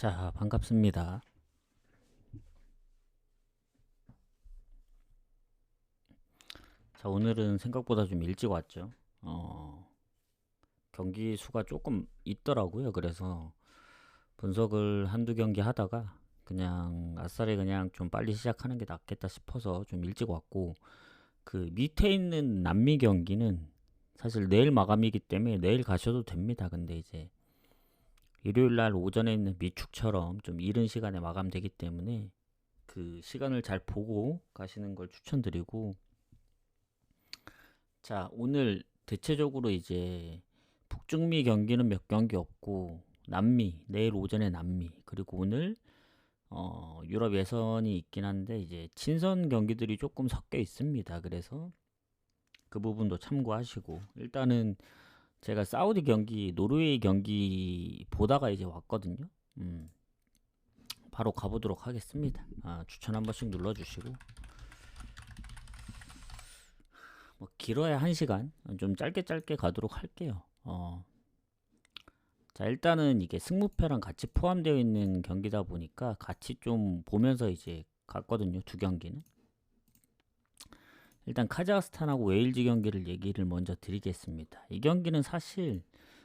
자, 반갑습니다. 자, 오늘은 생각보다 좀 일찍 왔죠. 경기 수가 조금 있더라고요. 그래서 분석을 한두 경기 하다가 그냥 아싸리 그냥 좀 빨리 시작하는 게 낫겠다 싶어서 좀 일찍 왔고, 그 밑에 있는 남미 경기는 사실 내일 마감이기 때문에 내일 가셔도 됩니다. 근데 이제 일요일 날 오전에 있는 미축처럼 좀 이른 시간에 마감되기 때문에 그 시간을 잘 보고 가시는 걸 추천드리고, 자, 오늘 대체적으로 이제 북중미 경기는 몇 경기 없고 남미, 내일 오전에 남미, 그리고 오늘 유럽 예선이 있긴 한데 이제 친선 경기들이 조금 섞여 있습니다. 그래서 그 부분도 참고하시고, 일단은 제가 사우디 경기, 노르웨이 경기 보다가 이제 왔거든요. 바로 가보도록 하겠습니다. 추천 한 번씩 눌러주시고, 뭐 길어야 1시간, 좀 짧게 짧게 가도록 할게요. 자, 일단은 이게 승무패랑 같이 포함되어 있는 경기다 보니까 같이 좀 보면서 이제 갔거든요. 두 경기는. 일단 카자흐스탄하고 웨일즈 경기를 얘기를 먼저 드리겠습니다. 이 경기는 사실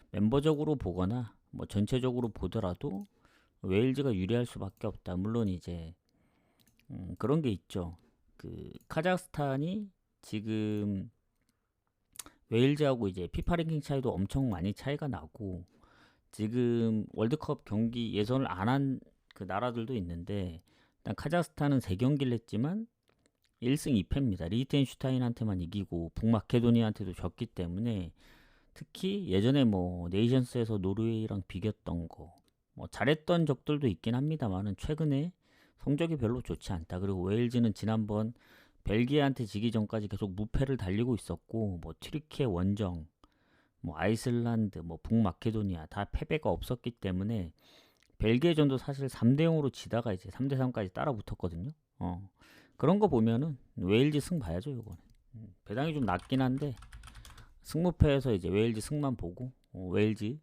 멤버적으로 보거나 뭐 전체적으로 보더라도 웨일즈가 유리할 수밖에 없다. 물론 이제 그런 게 있죠. 그 카자흐스탄이 지금 웨일즈하고 이제 피파 랭킹 차이도 엄청 많이 차이가 나고, 지금 월드컵 경기 예선을 안 한 그 나라들도 있는데, 일단 카자흐스탄은 3경기를 했지만 1승 2패입니다. 리히텐슈타인한테만 이기고 북마케도니아한테도 졌기 때문에, 특히 예전에 뭐 네이션스에서 노르웨이랑 비겼던 거 뭐 잘했던 적들도 있긴 합니다만은 최근에 성적이 별로 좋지 않다. 그리고 웨일즈는 지난번 벨기에한테 지기 전까지 계속 무패를 달리고 있었고, 뭐 튀르키예 원정, 뭐 아이슬란드, 뭐 북마케도니아 다 패배가 없었기 때문에 벨기에전도 사실 3대 0으로 지다가 이제 3대 3까지 따라 붙었거든요. 그런 거 보면은 웨일즈 승 봐야죠, 요거는. 배당이 좀 낮긴 한데 승무패에서 이제 웨일즈 승만 보고, 웨일즈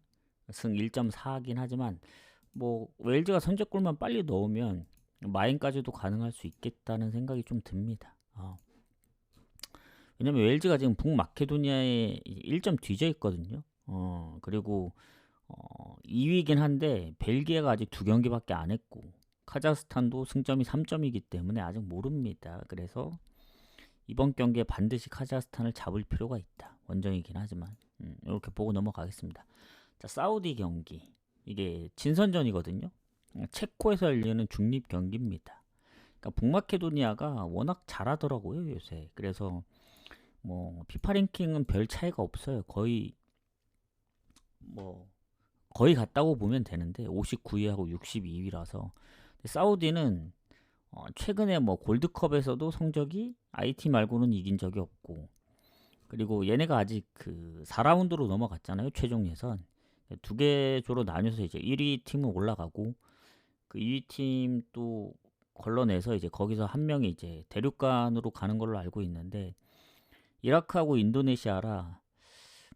승 1.4긴 하지만 뭐 웨일즈가 선제골만 빨리 넣으면 마인까지도 가능할 수 있겠다는 생각이 좀 듭니다. 왜냐면 웨일즈가 지금 북마케도니아에 1점 뒤져 있거든요. 그리고 2위긴 한데 벨기에가 아직 2경기밖에 안 했고 카자흐스탄도 승점이 3점이기 때문에 아직 모릅니다. 그래서 이번 경기에 반드시 카자흐스탄을 잡을 필요가 있다. 원정이긴 하지만 이렇게 보고 넘어가겠습니다. 자, 사우디 경기, 이게 친선전이거든요. 체코에서 열리는 중립 경기입니다. 그러니까 북마케도니아가 워낙 잘하더라고요 요새. 그래서 뭐 피파 랭킹은 별 차이가 없어요. 뭐 거의 같다고 보면 되는데 59위하고 62위라서. 사우디는 최근에 뭐 골드컵에서도 성적이 IT 말고는 이긴 적이 없고, 그리고 얘네가 아직 그 4라운드로 넘어갔잖아요. 최종 예선 두 개 조로 나뉘어서 이제 1위 팀은 올라가고, 그 2위 팀 또 걸러내서 이제 거기서 한 명이 이제 대륙간으로 가는 걸로 알고 있는데, 이라크하고 인도네시아라,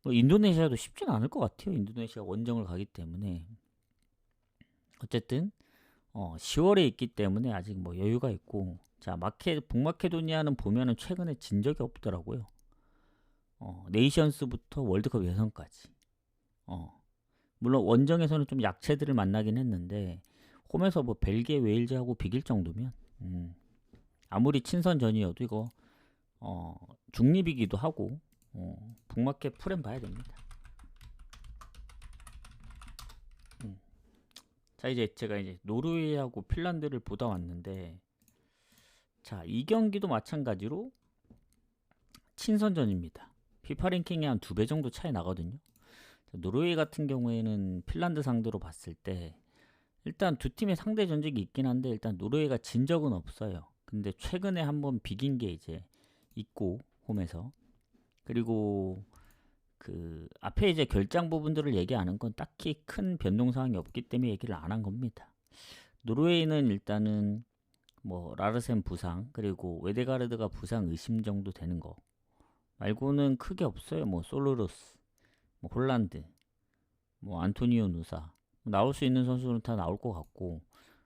뭐 인도네시아도 쉽진 않을 것 같아요. 인도네시아 원정을 가기 때문에. 어쨌든 10월에 있기 때문에 아직 뭐 여유가 있고, 자, 북마케도니아는 보면은 최근에 진 적이 없더라고요. 네이션스부터 월드컵 예선까지. 물론 원정에서는 좀 약체들을 만나긴 했는데 홈에서 뭐 벨기에, 웨일즈하고 비길 정도면, 아무리 친선전이어도 이거 중립이기도 하고, 북마켓 프렘 봐야 됩니다. 자, 이제 제가 이제 노르웨이하고 핀란드를 보다 왔는데, 자, 이 경기도 마찬가지로 친선전입니다. 피파 랭킹이 한 2배 정도 차이 나거든요. 노르웨이 같은 경우에는 핀란드 상대로 봤을 때 일단 두 팀의 상대 전적이 있긴 한데, 일단 노르웨이가 진 적은 없어요. 근데 최근에 한번 비긴 게 이제 있고, 홈에서. 그리고 그 앞에 이제 결장 부분들을 얘기하는 건 딱히 큰 변동 사항이 없기 때문에 얘기를 안 한 겁니다. 노르웨이는 일단은 뭐 라르센 부상, 그리고 웨데가르드가 부상 의심 정도 되는 거 말고는 크게 없어요. 뭐 솔로로스, 뭐 홀란드, 뭐 안토니오 누사, 나올 수 있는 선수는 다 나올 것 같고,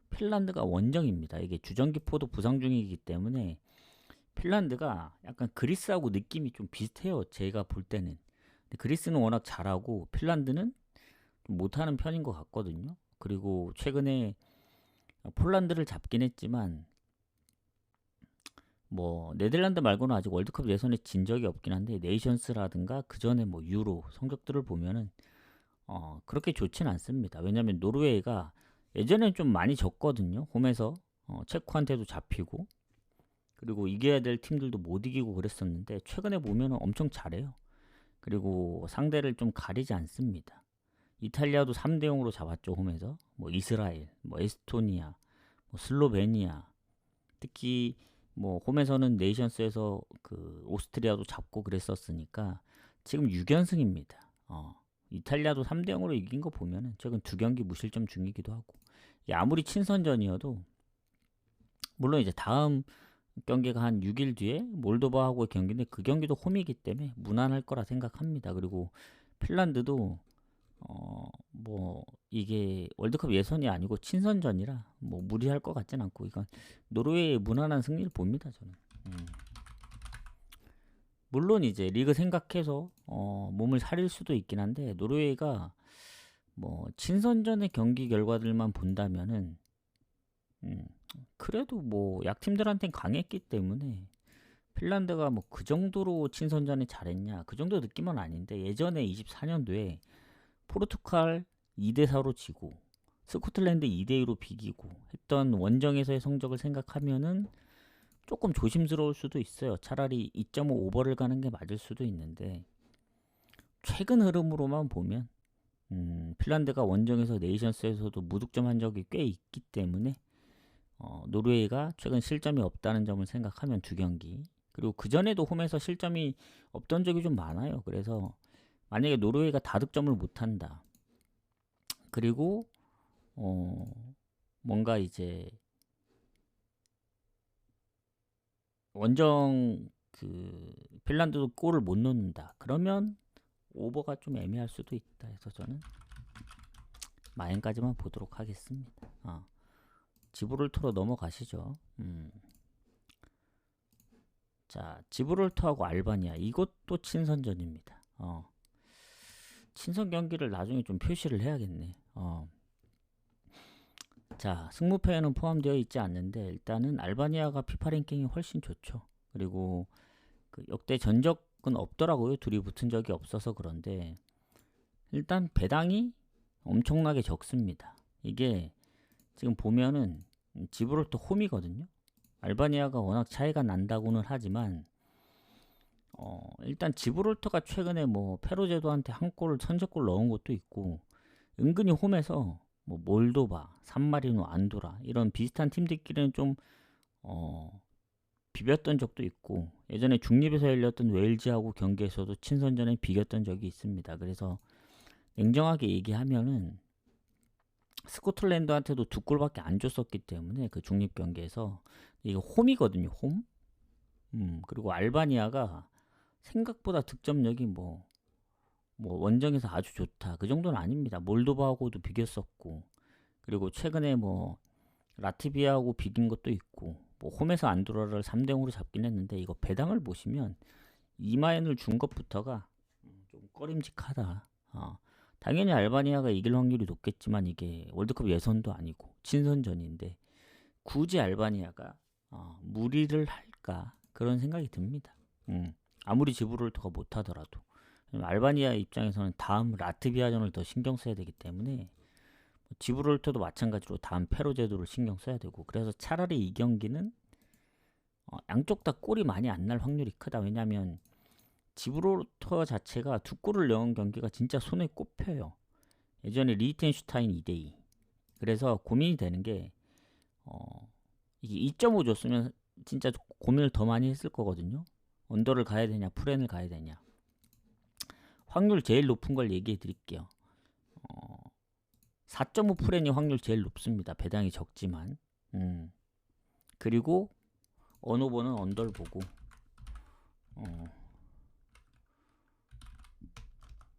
핀란드가 원정입니다. 이게 주전기포도 부상 중이기 때문에 핀란드가 약간 그리스하고 느낌이 좀 비슷해요. 제가 볼 때는. 근데 그리스는 워낙 잘하고 핀란드는 좀 못하는 편인 것 같거든요. 그리고 최근에 폴란드를 잡긴 했지만 뭐 네덜란드 말고는 아직 월드컵 예선에 진 적이 없긴 한데, 네이션스라든가 그 전에 뭐 유로 성적들을 보면은 그렇게 좋진 않습니다. 왜냐면 노르웨이가 예전엔 좀 많이 졌거든요. 홈에서 체코한테도 잡히고, 그리고 이겨야 될 팀들도 못 이기고 그랬었는데 최근에 보면은 엄청 잘해요. 그리고 상대를 좀 가리지 않습니다. 이탈리아도 3대 0으로 잡았죠, 홈에서. 뭐 이스라엘, 뭐 에스토니아, 뭐 슬로베니아. 특히 뭐 홈에서는 네이션스에서 그 오스트리아도 잡고 그랬었으니까 지금 6연승입니다. 이탈리아도 3대 0으로 이긴 거 보면은 최근 두 경기 무실점 중이기도 하고. 아무리 친선전이어도, 물론 이제 다음 경기가 한 6일 뒤에 몰도바하고의 경기인데 그 경기도 홈이기 때문에 무난할 거라 생각합니다. 그리고 핀란드도 뭐 이게 월드컵 예선이 아니고 친선전이라 뭐 무리할 것 같진 않고, 이건 노르웨이의 무난한 승리를 봅니다, 저는. 물론 이제 리그 생각해서 몸을 사릴 수도 있긴 한데, 노르웨이가 뭐 친선전의 경기 결과들만 본다면은 그래도 뭐 약팀들한테는 강했기 때문에, 핀란드가 뭐 그 정도로 친선전에 잘했냐 그 정도 느낌은 아닌데, 예전에 24년도에 포르투갈 2대 4로 지고 스코틀랜드 2대 2로 비기고 했던 원정에서의 성적을 생각하면은 조금 조심스러울 수도 있어요. 차라리 2.5 오버를 가는 게 맞을 수도 있는데, 최근 흐름으로만 보면 핀란드가 원정에서 네이션스에서도 무득점 한 적이 꽤 있기 때문에 노르웨이가 최근 실점이 없다는 점을 생각하면 두 경기, 그리고 그 전에도 홈에서 실점이 없던 적이 좀 많아요. 그래서 만약에 노르웨이가 다득점을 못한다, 그리고 뭔가 이제 원정 그 핀란드도 골을 못 넣는다, 그러면 오버가 좀 애매할 수도 있다 해서 저는 마행까지만 보도록 하겠습니다. 지브롤터로 넘어가시죠. 자, 지브롤터하고 알바니아, 이것도 친선전입니다. 친선 경기를 나중에 좀 표시를 해야겠네. 자, 승무패에는 포함되어 있지 않는데 일단은 알바니아가 피파 랭킹이 훨씬 좋죠. 그리고 그 역대 전적은 없더라고요. 둘이 붙은 적이 없어서. 그런데 일단 배당이 엄청나게 적습니다. 이게 지금 보면은 지브롤터 홈이거든요. 알바니아가 워낙 차이가 난다고는 하지만 일단 지브롤터가 최근에 뭐 페로제도한테 한 골을 선제골 넣은 것도 있고, 은근히 홈에서 뭐 몰도바, 산마리노, 안도라 이런 비슷한 팀들끼리는 좀 비볐던 적도 있고, 예전에 중립에서 열렸던 웨일즈하고 경기에서도 친선전에 비겼던 적이 있습니다. 그래서 냉정하게 얘기하면은 스코틀랜드한테도 두 골밖에 안 줬었기 때문에 그 중립 경기에서, 이거 홈이거든요, 홈. 그리고 알바니아가 생각보다 득점력이 뭐 원정에서 아주 좋다 그 정도는 아닙니다. 몰도바하고도 비겼었고, 그리고 최근에 뭐 라트비아하고 비긴 것도 있고, 뭐 홈에서 안도라를 3대 0으로 잡긴 했는데, 이거 배당을 보시면 2마엔을 준 것부터가 좀 꺼림직하다. 당연히 알바니아가 이길 확률이 높겠지만 이게 월드컵 예선도 아니고 친선전인데 굳이 알바니아가 무리를 할까, 그런 생각이 듭니다. 아무리 지브롤터가 못하더라도 알바니아 입장에서는 다음 라트비아전을 더 신경 써야 되기 때문에, 지브롤터도 마찬가지로 다음 페로 제도를 신경 써야 되고, 그래서 차라리 이 경기는 양쪽 다 골이 많이 안 날 확률이 크다. 왜냐면 지브롤터 자체가 두 골을 넣은 경기가 진짜 손에 꼽혀요. 예전에 리히텐슈타인 2대2. 그래서 고민이 되는 게 이게 2.5 줬으면 진짜 고민을 더 많이 했을 거거든요. 언더를 가야 되냐 풀엔을 가야 되냐. 확률 제일 높은 걸 얘기해 드릴게요. 4.5 풀엔이 확률 제일 높습니다. 배당이 적지만. 그리고 언오버는 언더를 보고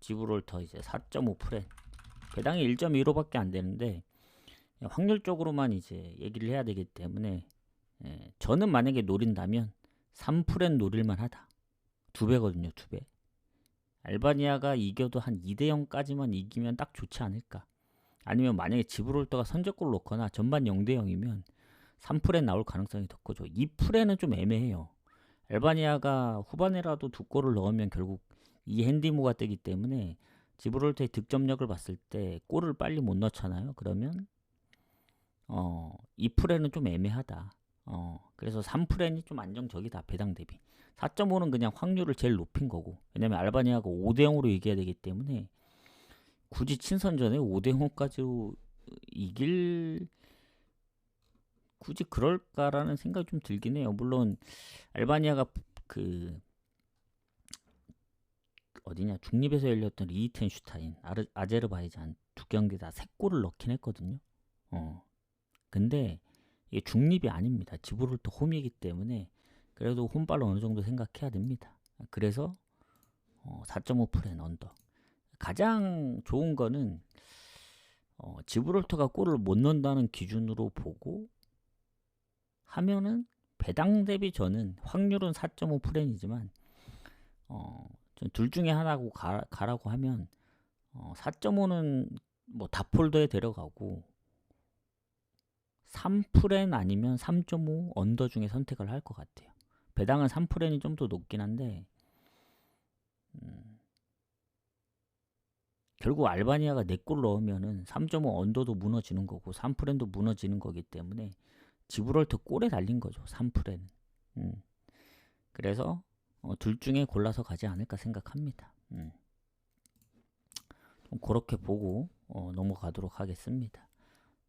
지브롤터 이제 4.5 풀엔 배당이 1.15밖에 안 되는데 확률적으로만 이제 얘기를 해야 되기 때문에 저는 만약에 노린다면 3%는 노릴만 하다. 2배거든요, 2배. 알바니아가 이겨도 한 2대0까지만 이기면 딱 좋지 않을까. 아니면 만약에 지브롤터가 선제골 넣거나 전반 0대0이면 3%는 나올 가능성이 더 크죠. 2%는 좀 애매해요. 알바니아가 후반에라도 2골을 넣으면 결국 이 핸디모가 뜨기 때문에 지브롤터의 득점력을 봤을 때 골을 빨리 못 넣잖아요. 그러면 2%는 좀 애매하다. 그래서 3%는 좀 안정적이다. 배당 대비. 4.5는 그냥 확률을 제일 높인 거고. 왜냐면 알바니아가 5대0으로 이겨야 되기 때문에 굳이 친선전에 5대0까지 이길 굳이 그럴까라는 생각이 좀 들긴 해요. 물론 알바니아가 그 어디냐 중립에서 열렸던 리히텐슈타인, 아제르바이잔 두 경기 다 3골을 넣긴 했거든요. 근데 이게 중립이 아닙니다. 지브롤터 홈이기 때문에 그래도 홈발로 어느 정도 생각해야 됩니다. 그래서 4.5%는 언더. 가장 좋은 거는 지브롤터가 골을 못 넣는다는 기준으로 보고 하면은 배당 대비 저는 확률은 4.5%이지만 둘 중에 하나고 가라고 하면 4.5는 뭐 다폴더에 데려가고 3%는 아니면 3.5 언더 중에 선택을 할 것 같아요. 배당은 3%는 좀 더 높긴 한데 결국 알바니아가 4골 넣으면은 3.5 언더도 무너지는 거고 3%도 무너지는 거기 때문에 지브롤터 골에 달린 거죠. 3%는. 그래서 둘 중에 골라서 가지 않을까 생각합니다. 좀 그렇게 보고 넘어가도록 하겠습니다.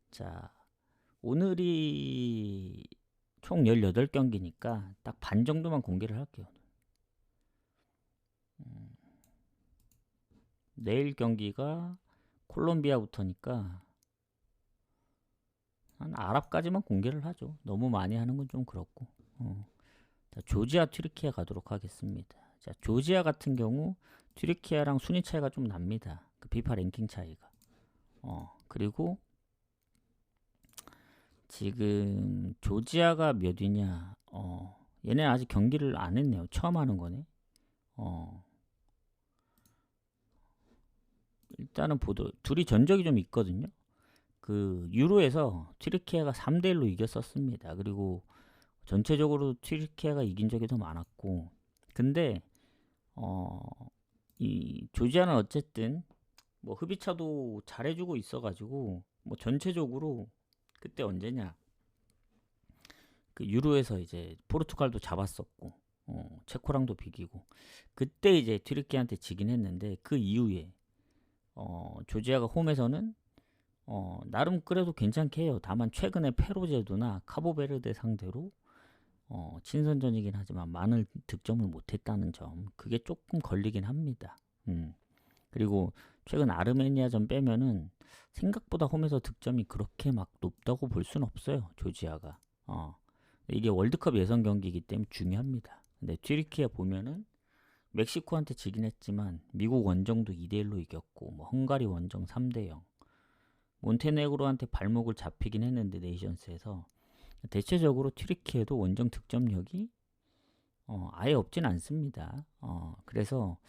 자, 오늘이 총 18경기니까 딱 반 정도만 공개를 할게요. 내일 경기가 콜롬비아부터니까 한 아랍까지만 공개를 하죠. 너무 많이 하는 건 좀 그렇고. 자, 조지아 튀르키예 가도록 하겠습니다. 자, 조지아 같은 경우 튀르키예랑 순위 차이가 좀 납니다. 그 비파 랭킹 차이가. 그리고 지금 조지아가 몇 위냐? 얘네 아직 경기를 안 했네요. 처음 하는 거네. 일단은 둘이 전적이 좀 있거든요. 그 유로에서 튀르키예가 3대1로 이겼었습니다. 그리고 전체적으로 튀르키예가 이긴 적이 더 많았고, 근데 이 조지아는 어쨌든 뭐 흡이차도 잘해주고 있어가지고 뭐 전체적으로 그때 언제냐 그 유로에서 이제 포르투갈도 잡았었고 체코랑도 비기고 그때 이제 튀르키예한테 지긴 했는데 그 이후에 조지아가 홈에서는 나름 그래도 괜찮게 해요. 다만 최근에 페루제도나 카보베르데 상대로 친선전이긴 하지만 많은 득점을 못했다는 점 그게 조금 걸리긴 합니다. 그리고 최근 아르메니아전 빼면은 생각보다 홈에서 득점이 그렇게 막 높다고 볼 수는 없어요. 조지아가. 이게 월드컵 예선 경기이기 때문에 중요합니다. 근데 튀르키예 보면은 멕시코한테 지긴 했지만 미국 원정도 2대1로 이겼고 뭐 헝가리 원정 3대0 몬테네그로한테 발목을 잡히긴 했는데 네이션스에서 대체적으로 튀르키예도 원정 득점력이 아예 없진 않습니다. 그래서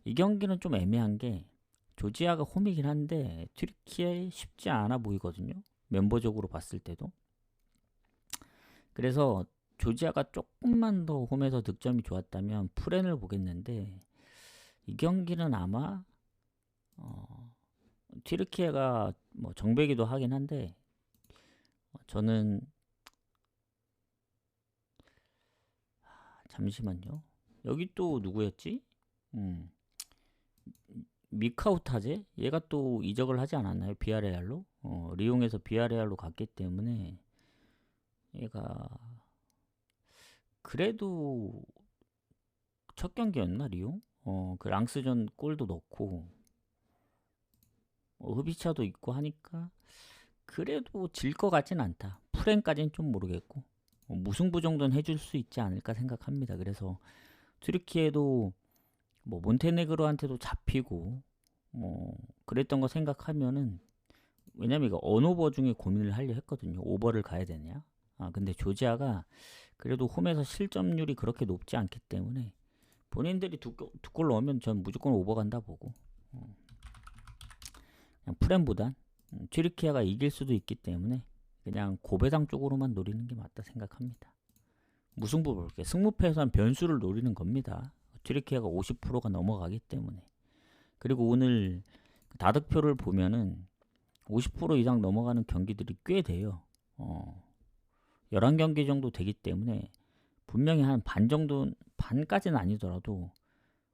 이 경기는 좀 애매한 게 조지아가 홈이긴 한데 튀르키예 쉽지 않아 보이거든요. 멤버적으로 봤을 때도. 그래서 조지아가 조금만 더 홈에서 득점이 좋았다면 프렌을 보겠는데 이 경기는 아마 튀르키예가 뭐 정배기도 하긴 한데 저는 잠시만요. 여기 또 누구였지? 미카우타제? 얘가 또 이적을 하지 않았나요? 비아레알로? 리옹에서 비아레알로 갔기 때문에 얘가 그래도 첫 경기였나 리옹? 그 랑스전 골도 넣고 흡이차도 있고 하니까 그래도 질 것 같진 않다. 프랭까지는 좀 모르겠고 무승부 정도는 해줄 수 있지 않을까 생각합니다. 그래서 튀르키예도 뭐 몬테네그로한테도 잡히고 그랬던 거 생각하면은, 왜냐면 이거 언오버 중에 고민을 하려 했거든요. 오버를 가야 되냐. 근데 조지아가 그래도 홈에서 실점률이 그렇게 높지 않기 때문에 본인들이 두 골 넣으면 전 무조건 오버 간다 보고, 그냥 프렘보단 튀르키예가 이길 수도 있기 때문에 그냥 고배당 쪽으로만 노리는 게 맞다 생각합니다. 무승부 볼게. 승무패에서는 변수를 노리는 겁니다. 튀르키예가 50%가 넘어가기 때문에. 그리고 오늘 다득표를 보면은 50% 이상 넘어가는 경기들이 꽤 돼요. 11경기 정도 되기 때문에 분명히 한 반 정도, 반까지는 아니더라도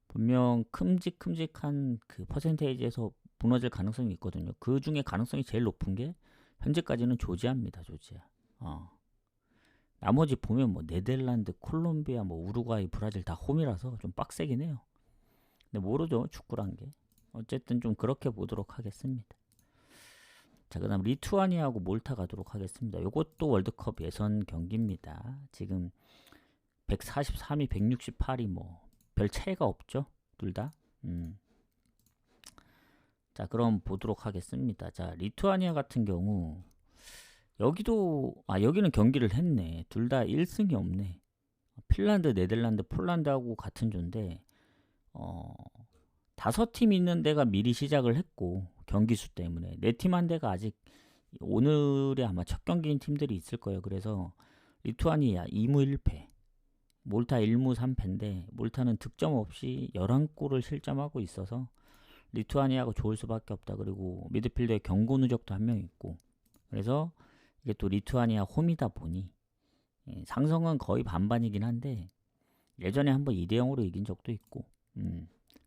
분명 큼직큼직한 그 퍼센테이지에서 무너질 가능성이 있거든요. 그 중에 가능성이 제일 높은 게 현재까지는 조지아입니다. 조지아. 나머지 보면 뭐 네덜란드, 콜롬비아, 뭐 우루과이, 브라질 다 홈이라서 좀 빡세긴 해요. 근데 모르죠, 축구란 게. 어쨌든 좀 그렇게 보도록 하겠습니다. 자, 그 다음 리투아니아하고 몰타 가도록 하겠습니다. 이것도 월드컵 예선 경기입니다. 지금 143이 168이 뭐 별 차이가 없죠, 둘 다. 자, 그럼 보도록 하겠습니다. 자, 리투아니아 같은 경우 여기는 경기를 했네. 둘 다 1승이 없네. 핀란드, 네덜란드, 폴란드하고 같은 조인데 5팀 있는 데가 미리 시작을 했고, 경기 수 때문에 4팀 한 데가 아직 오늘이 아마 첫 경기인 팀들이 있을 거예요. 그래서 리투아니아 2무 1패, 몰타 1무 3패인데 몰타는 득점 없이 11골을 실점하고 있어서 리투아니아가 좋을 수밖에 없다. 그리고 미드필더에 경고 누적도 한 명 있고, 그래서 이게 또 리투아니아 홈이다 보니 상성은 거의 반반이긴 한데 예전에 한번 2대0으로 이긴 적도 있고,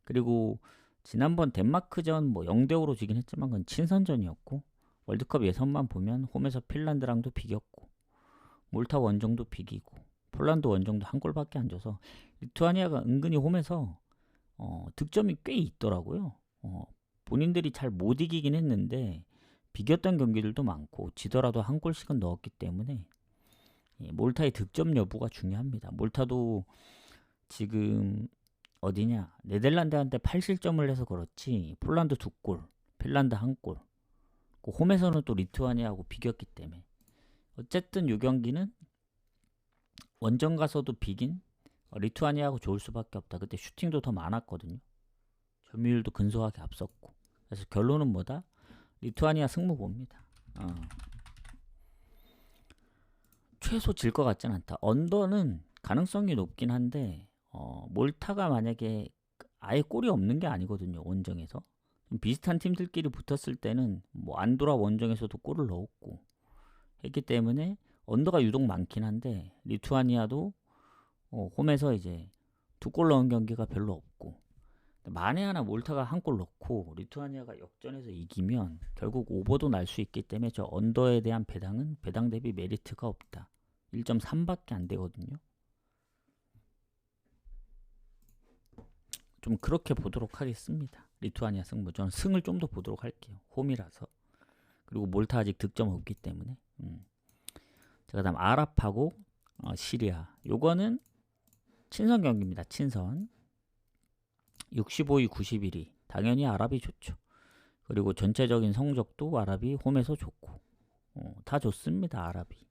그리고 지난번 덴마크전 뭐 0대5로 지긴 했지만 그건 친선전이었고, 월드컵 예선만 보면 홈에서 핀란드랑도 비겼고, 몰타 원정도 비기고, 폴란드 원정도 한 골밖에 안 줘서 리투아니아가 은근히 홈에서 득점이 꽤 있더라고요. 본인들이 잘 못 이기긴 했는데 비겼던 경기들도 많고 지더라도 한 골씩은 넣었기 때문에 몰타의 득점 여부가 중요합니다. 몰타도 지금 어디냐, 네덜란드한테 8실점을 해서 그렇지 폴란드 2골, 핀란드 1골, 홈에서는 또 리투아니아하고 비겼기 때문에 어쨌든 이 경기는 원정 가서도 비긴 리투아니아하고 좋을 수밖에 없다. 그때 슈팅도 더 많았거든요. 점유율도 근소하게 앞섰고. 그래서 결론은 뭐다? 리투아니아 승무 봅니다. 최소 질 것 같진 않다. 언더는 가능성이 높긴 한데 몰타가 만약에 아예 골이 없는 게 아니거든요. 원정에서. 좀 비슷한 팀들끼리 붙었을 때는 뭐 안도라 원정에서도 골을 넣었고 했기 때문에 언더가 유독 많긴 한데, 리투아니아도 홈에서 이제 2골 넣은 경기가 별로 없고, 만에 하나 몰타가 1골 넣고 리투아니아가 역전해서 이기면 결국 오버도 날 수 있기 때문에 저 언더에 대한 배당은 배당 대비 메리트가 없다. 1.3밖에 안 되거든요. 좀 그렇게 보도록 하겠습니다. 리투아니아 승부. 저는 승을 좀 더 보도록 할게요. 홈이라서. 그리고 몰타 아직 득점 없기 때문에. 자, 그 다음 아랍하고 시리아. 요거는 친선 경기입니다. 친선. 65위, 91위. 당연히 아랍이 좋죠. 그리고 전체적인 성적도 아랍이 홈에서 좋고, 다 좋습니다. 아랍이.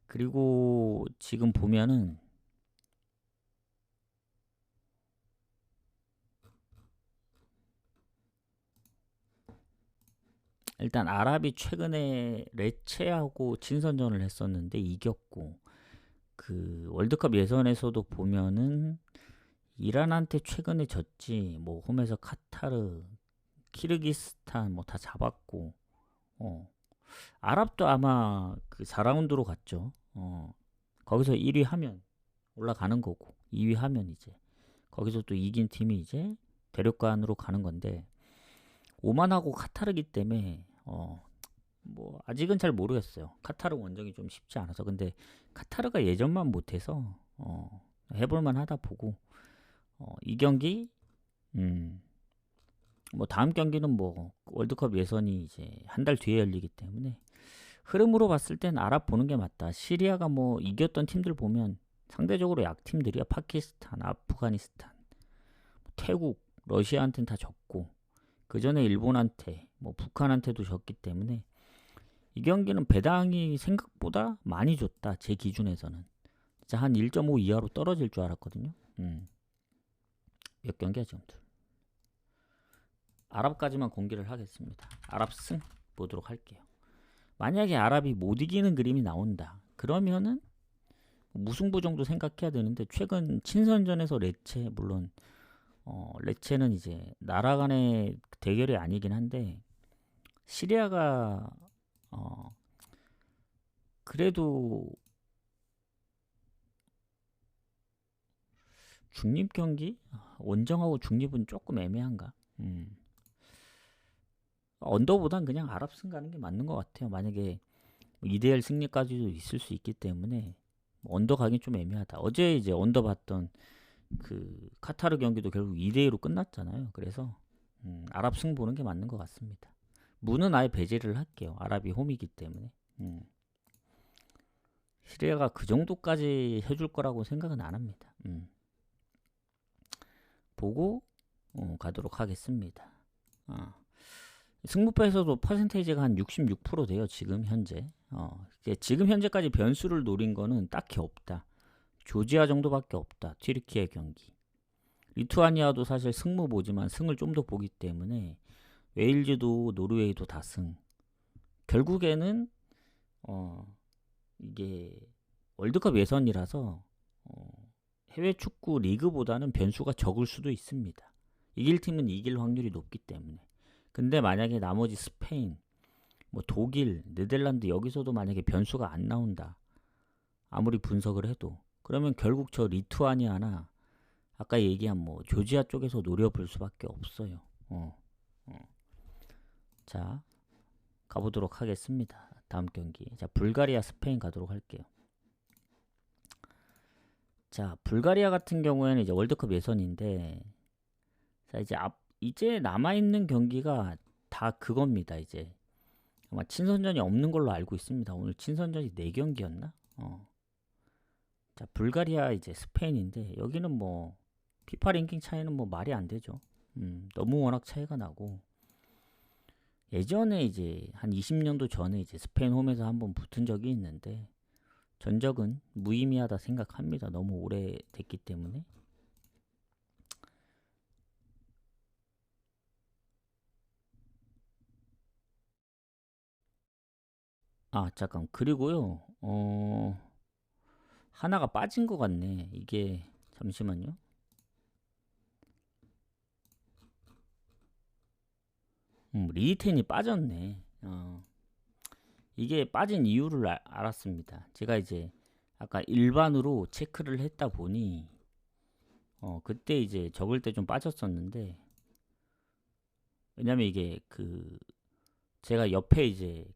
그리고 지금 보면은 일단 아랍이 최근에 레체하고 친선전을 했었는데 이겼고, 그 월드컵 예선에서도 보면은 이란한테 최근에 졌지, 뭐 홈에서 카타르, 키르기스탄 뭐 다 잡았고, 아랍도 아마 그 4라운드로 갔죠. 거기서 1위 하면 올라가는 거고, 2위 하면 이제 거기서 또 이긴 팀이 이제 대륙간으로 가는 건데, 오만하고 카타르기 때문에 뭐 아직은 잘 모르겠어요. 카타르 원정이 좀 쉽지 않아서. 근데 카타르가 예전만 못해서 해볼만 하다 보고, 이 경기 뭐 다음 경기는 뭐 월드컵 예선이 이제 한 달 뒤에 열리기 때문에 흐름으로 봤을 땐 아랍 보는 게 맞다. 시리아가 뭐 이겼던 팀들 보면 상대적으로 약팀들이야. 파키스탄, 아프가니스탄, 태국, 러시아한테는 다 졌고, 그 전에 일본한테 뭐 북한한테도 졌기 때문에 이 경기는 배당이 생각보다 많이 줬다. 제 기준에서는 진짜 한 1.5 이하로 떨어질 줄 알았거든요. 몇 경기야 지금? 아랍까지만 공개를 하겠습니다. 아랍승 보도록 할게요. 만약에 아랍이 못 이기는 그림이 나온다. 그러면은 무승부 정도 생각해야 되는데 최근 친선전에서 레체 물론 레체는 이제 나라 간의 대결이 아니긴 한데 시리아가 그래도 중립 경기? 원정하고 중립은 조금 애매한가? 언더보단 그냥 아랍승 가는 게 맞는 것 같아요. 만약에 2대1 승리까지도 있을 수 있기 때문에 언더 가긴 좀 애매하다. 어제 이제 언더 봤던 그 카타르 경기도 결국 2대2로 끝났잖아요. 그래서 아랍승 보는 게 맞는 것 같습니다. 무는 아예 배제를 할게요. 아랍이 홈이기 때문에. 시리아가 그 정도까지 해줄 거라고 생각은 안 합니다. 보고 가도록 하겠습니다. 승부패에서도 퍼센테이지가 한 66% 돼요. 지금 현재. 지금 현재까지 변수를 노린 거는 딱히 없다. 조지아 정도밖에 없다. 튀르키예 경기. 리투아니아도 사실 승무 보지만 승을 좀 더 보기 때문에 웨일즈도 노르웨이도 다 승. 결국에는 이게 월드컵 예선이라서 해외 축구 리그보다는 변수가 적을 수도 있습니다. 이길 팀은 이길 확률이 높기 때문에. 근데 만약에 나머지 스페인, 뭐 독일, 네덜란드 여기서도 만약에 변수가 안 나온다. 아무리 분석을 해도 그러면 결국 저 리투아니아나 아까 얘기한 뭐 조지아 쪽에서 노려볼 수밖에 없어요. 자, 가보도록 하겠습니다. 다음 경기. 자, 불가리아 스페인 가도록 할게요. 자, 불가리아 같은 경우에는 이제 월드컵 예선인데, 자, 이제 남아있는 경기가 다 그겁니다. 이제 아마 친선전이 없는 걸로 알고 있습니다. 오늘 친선전이 4경기였나? 자, 불가리아 이제 스페인인데 여기는 뭐 피파 랭킹 차이는 뭐 말이 안 되죠. 너무 워낙 차이가 나고 예전에 이제 한 20년도 전에 이제 스페인 홈에서 한번 붙은 적이 있는데 전적은 무의미하다 생각합니다. 너무 오래 됐기 때문에. 잠깐. 그리고요. 하나가 빠진 것 같네. 이게 잠시만요. 리텐이 빠졌네. 이게 빠진 이유를 알았습니다. 제가 이제 아까 일반으로 체크를 했다 보니 그때 이제 적을 때 좀 빠졌었는데 왜냐면 이게 제가 옆에 이제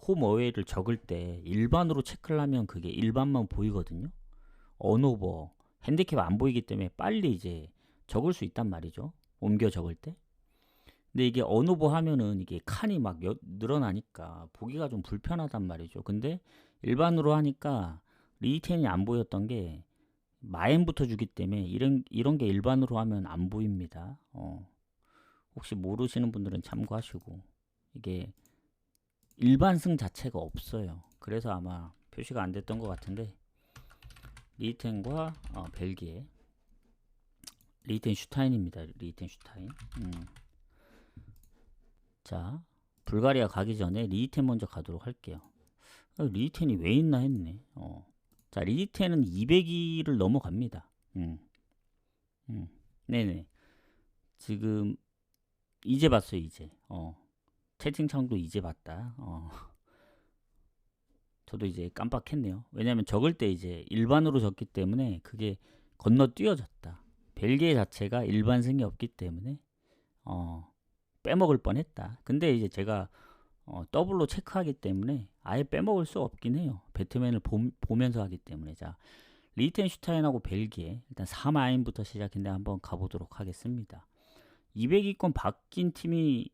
홈 어웨이를 적을 때 일반으로 체크를 하면 그게 일반만 보이거든요. 언오버 핸디캡 안 보이기 때문에 빨리 이제 적을 수 있단 말이죠. 옮겨 적을 때. 근데 이게 언오버 하면은 이게 칸이 막 늘어나니까 보기가 좀 불편하단 말이죠. 근데 일반으로 하니까 리텐이 안 보였던 게 마엔부터 주기 때문에 이런 게 일반으로 하면 안 보입니다. 혹시 모르시는 분들은 참고하시고 이게 일반승 자체가 없어요. 그래서 아마 표시가 안 됐던 것 같은데 리텐과 벨기에 리텐 슈타인입니다. 리텐 슈타인. 자, 불가리아 가기 전에 리텐 먼저 가도록 할게요. 리텐이 왜 있나 했네. 자, 리텐은 200위를 넘어갑니다. 네네. 지금 이제 봤어요. 이제. 채팅창도 이제 봤다. 저도 이제 깜빡했네요. 왜냐면 적을 때 이제 일반으로 적기 때문에 그게 건너뛰어졌다. 벨기에 자체가 일반승이 없기 때문에 빼먹을 뻔했다. 근데 이제 제가 더블로 체크하기 때문에 아예 빼먹을 수 없긴 해요. 배트맨을 보면서 하기 때문에. 자, 리텐슈타인하고 벨기에 일단 3라인부터 시작인데 한번 가보도록 하겠습니다. 200위권 바뀐 팀이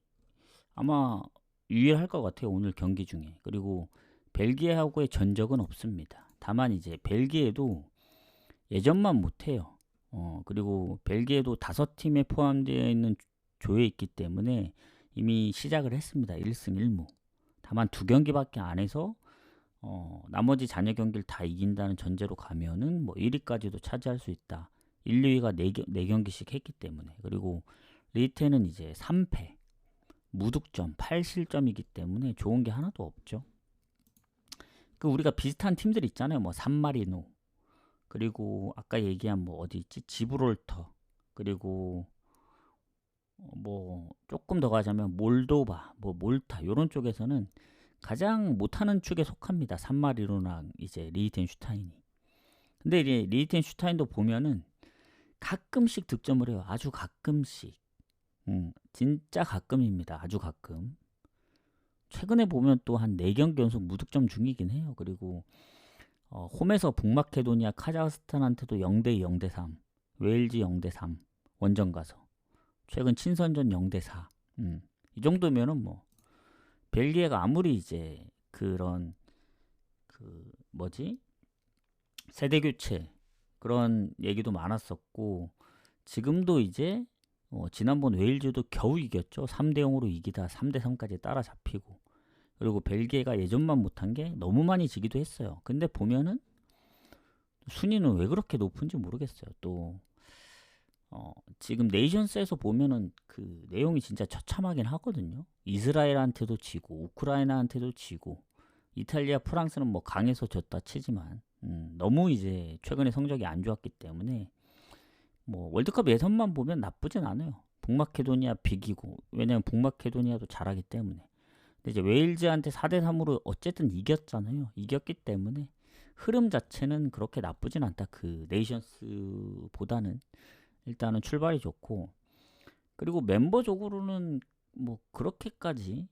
아마 유일할 것 같아요. 오늘 경기 중에. 그리고 벨기에하고의 전적은 없습니다. 다만 이제 벨기에도 예전만 못해요. 그리고 벨기에도 5팀에 포함되어 있는 조에 있기 때문에 이미 시작을 했습니다. 1승 1무. 다만 2경기밖에 안 해서 나머지 잔여 경기를 다 이긴다는 전제로 가면은 뭐 1위까지도 차지할 수 있다. 1, 2위가 4경기씩 했기 때문에. 그리고 리테는 이제 3패, 무득점, 8실점이기 때문에 좋은 게 하나도 없죠. 그 우리가 비슷한 팀들 있잖아요. 뭐 산마리노, 그리고 아까 얘기한 뭐 어디 있지? 지브롤터, 그리고 뭐 조금 더 가자면 몰도바, 뭐 몰타 요런 쪽에서는 가장 못하는 축에 속합니다. 산마리노랑 이제 리히텐슈타인이. 근데 이제 리히텐슈타인도 보면은 가끔씩 득점을 해요. 아주 가끔씩. 진짜 가끔입니다. 아주 가끔. 최근에 보면 또 한 4경기 연속 무득점 중이긴 해요. 그리고 홈에서 북마케도니아 카자흐스탄한테도 0대2 0대3, 웨일즈 0대3 원정 가서, 최근 친선전 0대4. 이 정도면은 뭐 벨기에가 아무리 이제 그런 그 뭐지? 세대 교체 그런 얘기도 많았었고, 지금도 이제 지난번 웨일즈도 겨우 이겼죠. 3대 0으로 이기다 3대 3까지 따라잡히고, 그리고 벨기에가 예전만 못한 게 너무 많이 지기도 했어요. 근데 보면은 순위는 왜 그렇게 높은지 모르겠어요. 또 지금 네이션스에서 보면은 그 내용이 진짜 처참하긴 하거든요. 이스라엘한테도 지고 우크라이나한테도 지고, 이탈리아, 프랑스는 뭐 강해서 졌다 치지만 너무 이제 최근에 성적이 안 좋았기 때문에 뭐 월드컵 예선만 보면 나쁘진 않아요. 북마케도니아 비기고, 왜냐면 북마케도니아도 잘하기 때문에. 근데 이제 웨일즈한테 4대 3으로 어쨌든 이겼잖아요. 이겼기 때문에 흐름 자체는 그렇게 나쁘진 않다. 그 네이션스보다는 일단은 출발이 좋고, 그리고 멤버적으로는 뭐 그렇게까지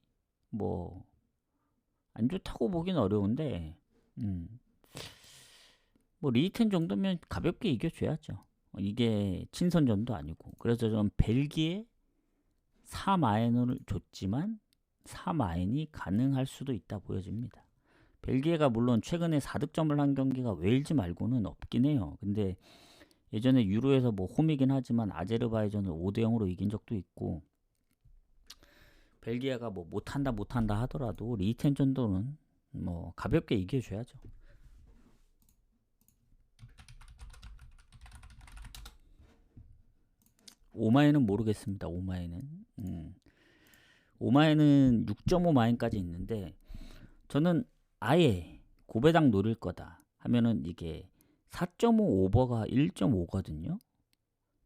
뭐 안 좋다고 보긴 어려운데, 뭐 리히텐 정도면 가볍게 이겨줘야죠. 이게 친선전도 아니고. 그래서 좀 벨기에 4마인을 줬지만 4마인이 가능할 수도 있다 보여집니다. 벨기에가 물론 최근에 4득점을 한 경기가 웨일즈 말고는 없긴 해요. 근데 예전에 유로에서 뭐 홈이긴 하지만 아제르바이잔을 5대 0으로 이긴 적도 있고, 벨기에가 뭐 못한다 하더라도 리히텐 정도는 뭐 가볍게 이겨줘야죠. 오마이는 모르겠습니다. 오마이는 6.5 마인까지 있는데, 저는 아예 고배당 노릴 거다 하면은 이게 4.5 오버가 1.5거든요.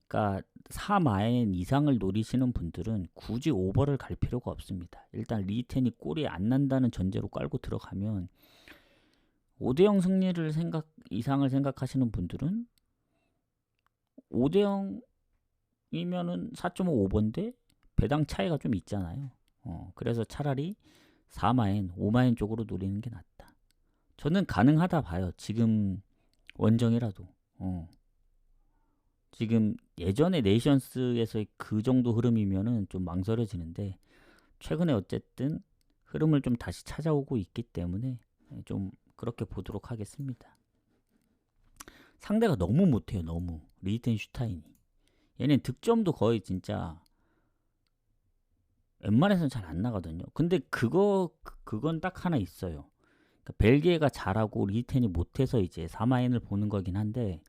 그러니까 4마인 이상을 노리시는 분들은 굳이 오버를 갈 필요가 없습니다. 일단 리히텐이 골이 안 난다는 전제로 깔고 들어가면 5대 0 승리를 이상을 생각하시는 분들은 5대 0이면은 4.5 오버인데 배당 차이가 좀 있잖아요. 그래서 차라리 4마인, 5마인 쪽으로 노리는 게 낫다. 저는 가능하다 봐요. 지금 원정이라도. 지금 예전에 네이션스에서의 그 정도 흐름이면은 좀 망설여지는데, 최근에 어쨌든 흐름을 좀 다시 찾아오고 있기 때문에 좀 그렇게 보도록 하겠습니다. 상대가 너무 못해요. 너무. 리히텐슈타인이. 얘는 득점도 거의 진짜 웬만해서는 잘 안 나거든요. 근데 그건 딱 하나 있어요. 그러니까 벨기에가 잘하고 리히텐이 못해서 이제 4마인을 보는 거긴 한데,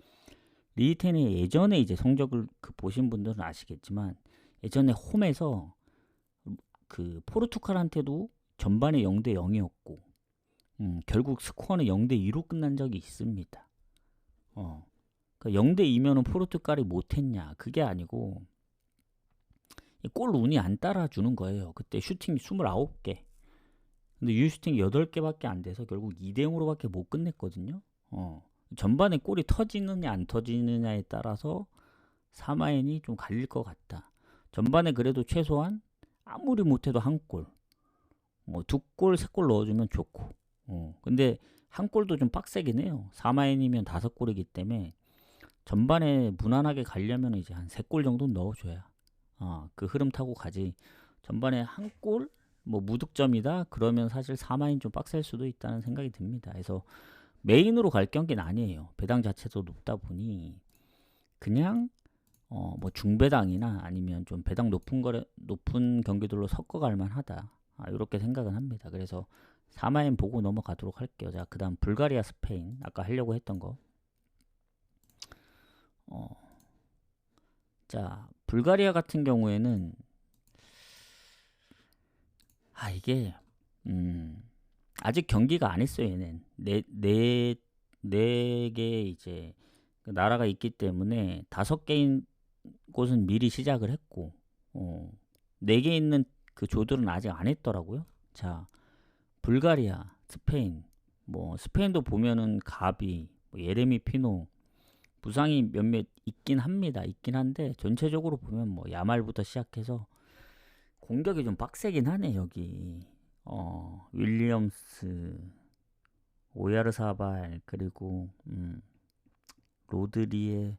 리히텐이 예전에 이제 성적을 보신 분들은 아시겠지만, 예전에 홈에서 그 포르투갈한테도 전반에 0대 0이었고, 결국 스코어는 0대 2로 끝난 적이 있습니다. 그러니까 0대 2면은 포르투갈이 못했냐, 그게 아니고 골 운이 안 따라주는 거예요. 그때 슈팅 29개. 근데 유슈팅 8개밖에 안 돼서 결국 2대 0으로밖에 못 끝냈거든요. 전반에 골이 터지느냐 안 터지느냐에 따라서 4마인이 좀 갈릴 것 같다. 전반에 그래도 최소한 아무리 못해도 한 골, 뭐 2골, 3골 넣어주면 좋고. 근데 한 골도 좀 빡세긴 해요. 4마인이면 5골이기 때문에 전반에 무난하게 가려면 이제 한 3골 정도 넣어줘야 그 흐름 타고 가지. 전반에 한 골, 뭐 무득점이다 그러면 사실 4마인 좀 빡셀 수도 있다는 생각이 듭니다. 그래서 메인으로 갈 경기는 아니에요. 배당 자체도 높다 보니 그냥 뭐 중배당이나 아니면 좀 배당 높은 경기들로 섞어갈 만하다. 이렇게 생각은 합니다. 그래서 4마인 보고 넘어가도록 할게요. 자, 그다음 불가리아, 스페인 아까 하려고 했던 거. 자, 불가리아 같은 경우에는 이게 아직 경기가 안 했어요. 얘는 네 개 이제 그 나라가 있기 때문에 5개인 곳은 미리 시작을 했고, 4개 있는 그 조들은 아직 안 했더라고요. 자, 불가리아, 스페인, 뭐 스페인도 보면은 가비, 뭐 예레미 피노, 부상이 몇몇 있긴 합니다. 있긴 한데 전체적으로 보면 뭐 야말부터 시작해서 공격이 좀 빡세긴 하네 여기. 윌리엄스, 오야르사발, 그리고 로드리에,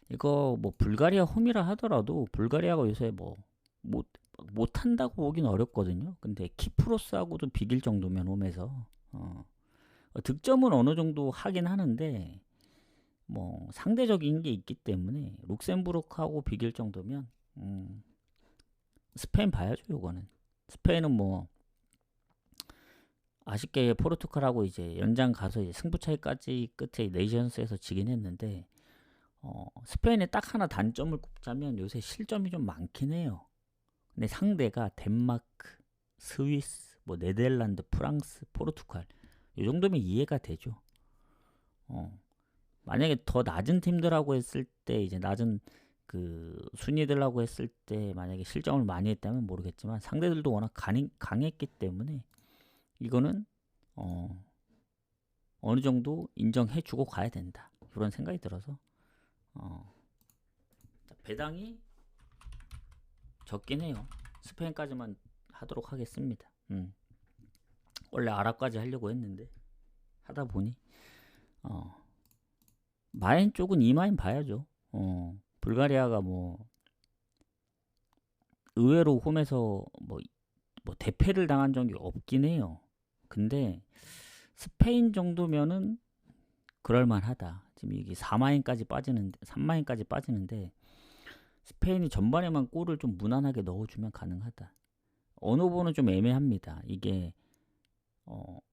이거 뭐 불가리아 홈이라 하더라도 불가리아가 요새 뭐 못 못한다고 보긴 어렵거든요. 근데 키프로스하고도 비길 정도면 홈에서 득점은 어느 정도 하긴 하는데 뭐 상대적인 게 있기 때문에 룩셈부르크하고 비길 정도면 스페인 봐야죠. 요거는 스페인은 뭐 아쉽게 포르투갈하고 이제 연장 가서 이제 승부 차이까지 끝에 네이션스에서 지긴 했는데, 스페인에 딱 하나 단점을 꼽자면 요새 실점이 좀 많긴 해요. 근데 상대가 덴마크, 스위스, 뭐 네덜란드, 프랑스, 포르투갈, 이 정도면 이해가 되죠. 만약에 더 낮은 팀들하고 했을 때, 이제 낮은 그 순위들하고 했을 때 만약에 실점을 많이 했다면 모르겠지만 상대들도 워낙 강했기 때문에 이거는 어느 정도 인정해주고 가야 된다. 그런 생각이 들어서 배당이 적긴 해요. 스페인까지만 하도록 하겠습니다. 원래 아랍까지 하려고 했는데 하다 보니 마인 쪽은 이마인 봐야죠. 불가리아가 뭐 의외로 홈에서 뭐 대패를 당한 적이 없긴 해요. 근데 스페인 정도면은 그럴만하다. 지금 이게 3마인까지 빠지는데 스페인이 전반에만 골을 좀 무난하게 넣어주면 가능하다. 어느 부분은 좀 애매합니다. 이게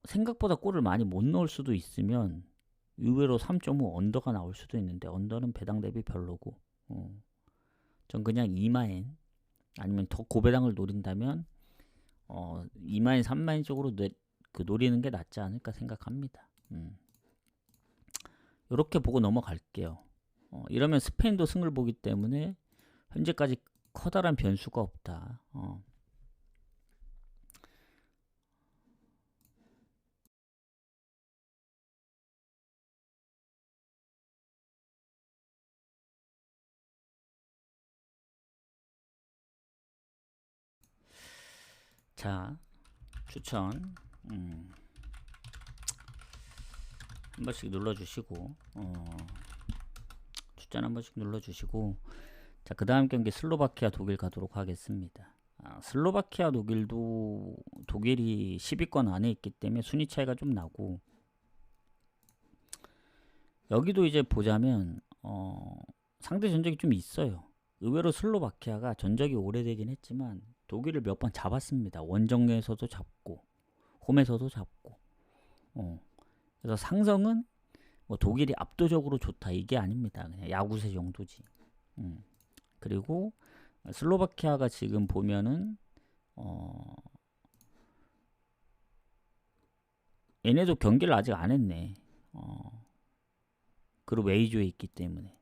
생각보다 골을 많이 못 넣을 수도 있으면 의외로 3.5 언더가 나올 수도 있는데 언더는 배당 대비 별로고, 전 그냥 2마인 아니면 더 고배당을 노린다면 2마인 3마인 쪽으로 노리는 게 낫지 않을까 생각합니다. 이렇게 보고 넘어갈게요. 이러면 스페인도 승을 보기 때문에 현재까지 커다란 변수가 없다. 자, 추천 한 번씩 눌러주시고, 추천 한 번씩 눌러주시고, 자, 그 다음 경기 슬로바키아 독일 가도록 하겠습니다. 슬로바키아 독일도 독일이 10위권 안에 있기 때문에 순위 차이가 좀 나고, 여기도 이제 보자면 상대 전적이 좀 있어요. 의외로 슬로바키아가 전적이 오래되긴 했지만 독일을 몇 번 잡았습니다. 원정에서도 잡고 홈에서도 잡고. 그래서 상성은 뭐 독일이 압도적으로 좋다 이게 아닙니다. 그냥 야구세 정도지. 그리고 슬로바키아가 지금 보면은 얘네도 경기를 아직 안 했네. 그리고 A조에 있기 때문에.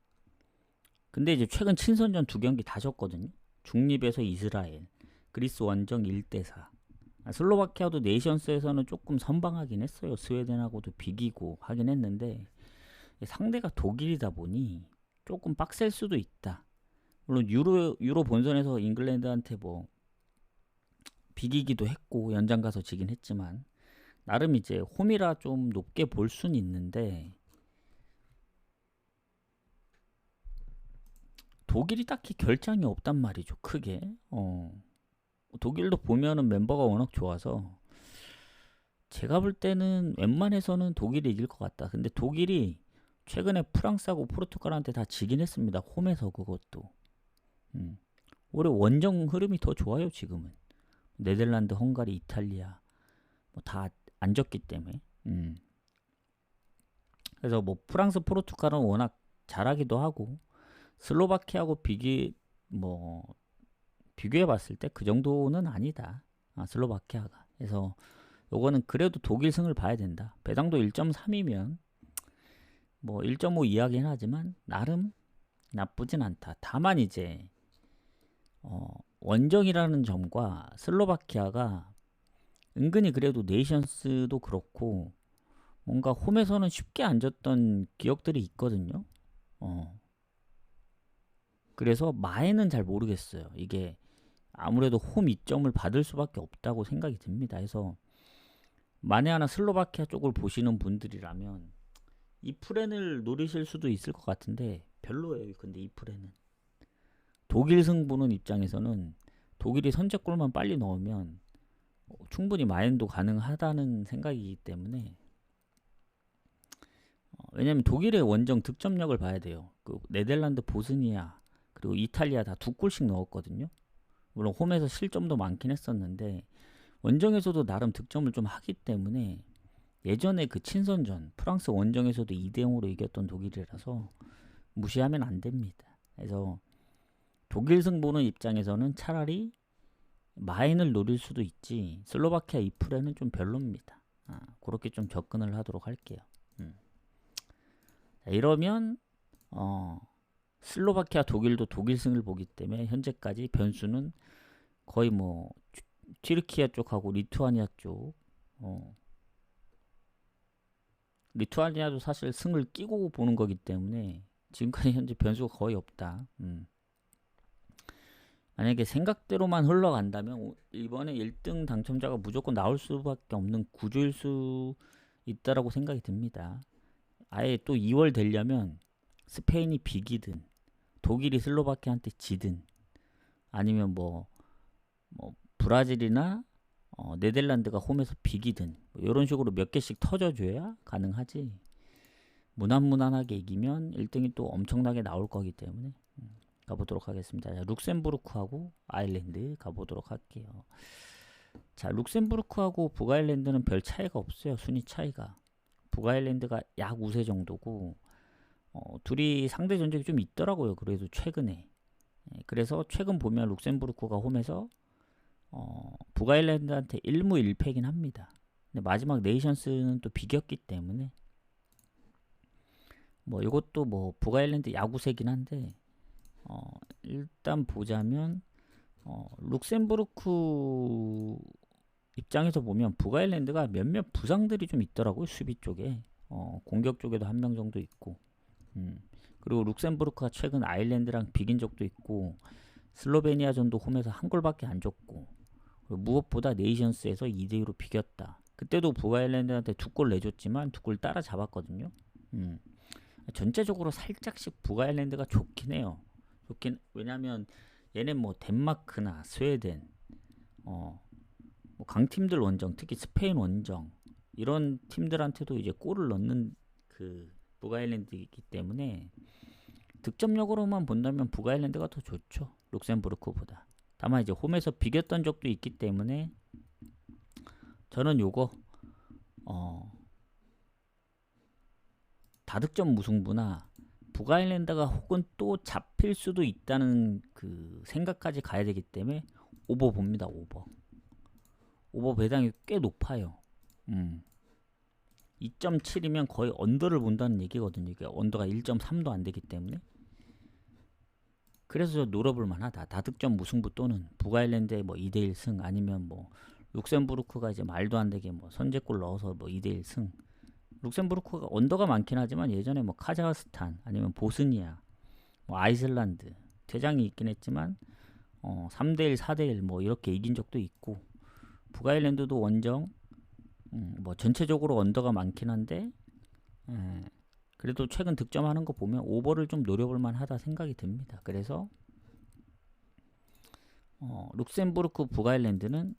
근데 이제 최근 친선전 2경기 다 졌거든요. 중립에서 이스라엘, 그리스 원정 1대4. 슬로바키아도 네이션스에서는 조금 선방하긴 했어요. 스웨덴하고도 비기고 하긴 했는데 상대가 독일이다 보니 조금 빡셀 수도 있다. 물론 유로 본선에서 잉글랜드한테 뭐 비기기도 했고 연장 가서 지긴 했지만 나름 이제 홈이라 좀 높게 볼 수는 있는데 독일이 딱히 결장이 없단 말이죠. 크게. 독일도 보면은 멤버가 워낙 좋아서 제가 볼 때는 웬만해서는 독일이 이길 것 같다. 근데 독일이 최근에 프랑스하고 포르투갈한테 다 지긴 했습니다. 홈에서 그것도. 올해 원정 흐름이 더 좋아요 지금은. 네덜란드, 헝가리, 이탈리아 뭐 다 안 졌기 때문에. 그래서 뭐 프랑스, 포르투갈은 워낙 잘하기도 하고 슬로바키아하고 비교해봤을 때 그 정도는 아니다. 슬로바키아가. 그래서 요거는 그래도 독일 승을 봐야 된다. 배당도 1.3이면 뭐 1.5 이하긴 하지만 나름 나쁘진 않다. 다만 이제 원정이라는 점과 슬로바키아가 은근히 그래도 네이션스도 그렇고 뭔가 홈에서는 쉽게 안 졌던 기억들이 있거든요. 그래서 마에는 잘 모르겠어요. 이게 아무래도 홈 이점을 받을 수밖에 없다고 생각이 듭니다. 그래서 만에 하나 슬로바키아 쪽을 보시는 분들이라면 이 프렌을 노리실 수도 있을 것 같은데 별로예요. 근데 이 프렌은 독일 승 보는 입장에서는 독일이 선제골만 빨리 넣으면 충분히 마인도 가능하다는 생각이기 때문에 왜냐면 독일의 원정 득점력을 봐야 돼요. 그 네덜란드, 보스니아 그리고 이탈리아 다 2골씩 넣었거든요. 물론 홈에서 실점도 많긴 했었는데 원정에서도 나름 득점을 좀 하기 때문에 예전에 그 친선전 프랑스 원정에서도 2대0으로 이겼던 독일이라서 무시하면 안 됩니다. 그래서 독일 승 보는 입장에서는 차라리 마인을 노릴 수도 있지 슬로바키아 이프레는 좀 별로입니다. 그렇게 좀 접근을 하도록 할게요. 자, 이러면 슬로바키아 독일도 독일 승을 보기 때문에 현재까지 변수는 거의 뭐 튀르키예 쪽하고 리투아니아 쪽. 리투아니아도 사실 승을 끼고 보는 거기 때문에 지금까지 현재 변수가 거의 없다. 만약에 생각대로만 흘러간다면 이번에 1등 당첨자가 무조건 나올 수밖에 없는 구조일 수 있다라고 생각이 듭니다. 아예 또 2월 되려면 스페인이 비기든 독일이 슬로바키아한테 지든 아니면 뭐 브라질이나 네덜란드가 홈에서 비기든 이런 식으로 몇 개씩 터져줘야 가능하지. 무난무난하게 이기면 1등이 또 엄청나게 나올 거기 때문에 가보도록 하겠습니다. 자, 룩셈부르크하고 아일랜드 가보도록 할게요. 자, 룩셈부르크하고 북아일랜드는 별 차이가 없어요. 순위 차이가. 북아일랜드가 약 우세 정도고 둘이 상대 전적이 좀 있더라고요. 그래도 최근에. 그래서 최근 보면 룩셈부르크가 홈에서 북아일랜드한테 1무 1패긴 합니다. 근데 마지막 네이션스는 또 비겼기 때문에 뭐 이것도 뭐 북아일랜드 야구세긴 한데 일단 보자면 룩셈부르크 입장에서 보면 북아일랜드가 몇몇 부상들이 좀 있더라고요. 수비 쪽에 공격 쪽에도 한 명 정도 있고 그리고 룩셈부르크가 최근 아일랜드랑 비긴 적도 있고 슬로베니아전도 홈에서 한 골밖에 안 줬고 무엇보다 네이션스에서 2대2로 비겼다. 그때도 북아일랜드한테 2골 내줬지만 2골 따라잡았거든요. 전체적으로 살짝씩 북아일랜드가 좋긴 해요. 왜냐면 얘네 뭐 덴마크나 스웨덴 뭐 강팀들 원정 특히 스페인 원정 이런 팀들한테도 이제 골을 넣는 그 북아일랜드이기 때문에 득점력으로만 본다면 북아일랜드가 더 좋죠. 룩셈부르크보다. 다만 이제 홈에서 비겼던 적도 있기 때문에 저는 요거 다득점 무승부나 북아일랜드가 혹은 또 잡힐 수도 있다는 그 생각까지 가야 되기 때문에 오버 봅니다. 오버 배당이 꽤 높아요. 2.7이면 거의 언더를 본다는 얘기거든요. 이게 언더가 1.3도 안 되기 때문에. 그래서 저 노려볼 만하다. 다득점 무승부 또는 북아일랜드의 뭐 2대1 승 아니면 뭐 룩셈부르크가 이제 말도 안 되게 뭐 선제골 넣어서 뭐 2대1 승. 룩셈부르크가 언더가 많긴 하지만 예전에 뭐 카자흐스탄 아니면 보스니아 뭐 아이슬란드 대장이 있긴 했지만 3대1 4대1 뭐 이렇게 이긴 적도 있고 북아일랜드도 원정 뭐 전체적으로 언더가 많긴 한데 그래도 최근 득점하는 거 보면 오버를 좀 노려볼 만하다 생각이 듭니다. 그래서 룩셈부르크 북아일랜드는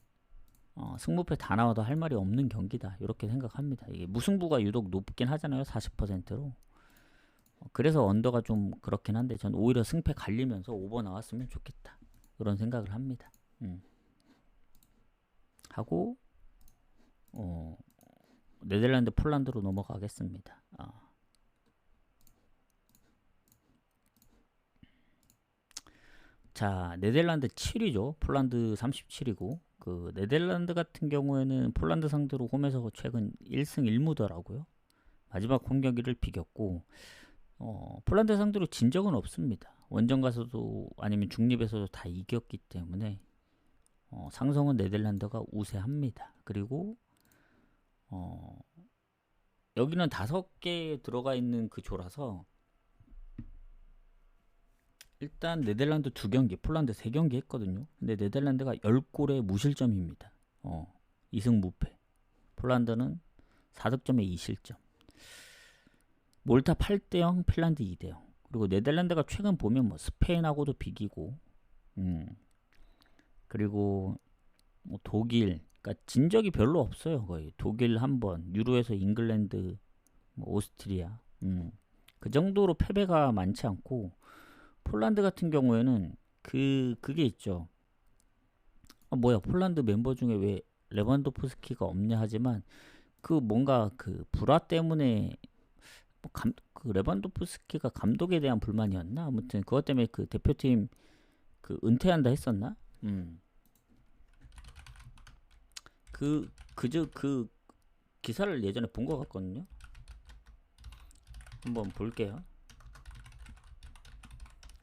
승부패 다 나와도 할 말이 없는 경기다 이렇게 생각합니다. 이게 무승부가 유독 높긴 하잖아요. 40%로. 그래서 언더가 좀 그렇긴 한데 전 오히려 승패 갈리면서 오버 나왔으면 좋겠다 그런 생각을 합니다. 하고 네덜란드 폴란드로 넘어가겠습니다. 자, 네덜란드 7위죠. 폴란드 37이고 그 네덜란드 같은 경우에는 폴란드 상대로 홈에서 최근 1승 1무더라고요. 마지막 홈 경기를 비겼고 폴란드 상대로 진 적은 없습니다. 원정 가서도 아니면 중립에서도 다 이겼기 때문에 상성은 네덜란드가 우세합니다. 그리고 여기는 5개 들어가 있는 그 조라서 일단 네덜란드 2경기, 폴란드 3경기 했거든요. 근데 네덜란드가 10골에 무실점입니다. 2승 무패. 폴란드는 4득점에 2실점. 몰타 8대0, 핀란드 2대0. 그리고 네덜란드가 최근 보면 뭐 스페인하고도 비기고, 그리고 뭐 독일, 그러니까 진 적이 별로 없어요. 거의 독일 한 번, 유로에서 잉글랜드, 뭐 오스트리아, 그 정도로 패배가 많지 않고 폴란드 같은 경우에는 그게 있죠. 뭐야 폴란드 멤버 중에 왜 레반도프스키가 없냐 하지만 그 뭔가 그 불화 때문에 그 레반도프스키가 감독에 대한 불만이었나? 아무튼 그것 때문에 그 대표팀 그 은퇴한다 했었나? 그 기사를 예전에 본 것 같거든요. 한번 볼게요.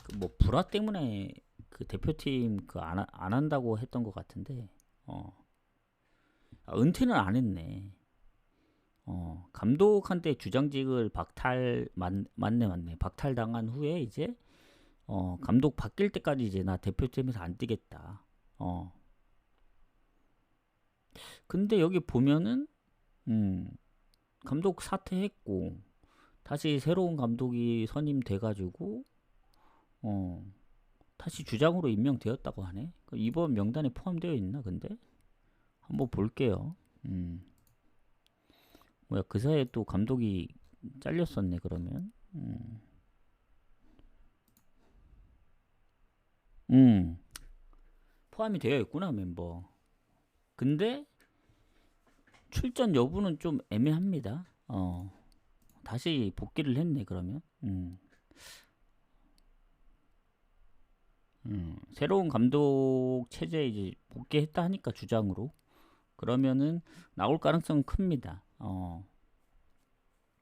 그 뭐 불화 때문에 그 대표팀 그 안 한다고 했던 것 같은데 은퇴는 안 했네. 감독한테 주장직을 맞네 박탈당한 후에 이제 감독 바뀔 때까지 이제 나 대표팀에서 안 뛰겠다. 근데 여기 보면은 감독 사퇴했고 다시 새로운 감독이 선임돼가지고 다시 주장으로 임명되었다고 하네. 이번 명단에 포함되어 있나 근데? 한번 볼게요. 뭐야 그 사이에 또 감독이 잘렸었네 그러면. 포함이 되어 있구나 멤버. 근데 출전 여부는 좀 애매합니다. 다시 복귀를 했네 그러면. 새로운 감독 체제에 이제 복귀했다 하니까 주장으로 그러면은 나올 가능성은 큽니다.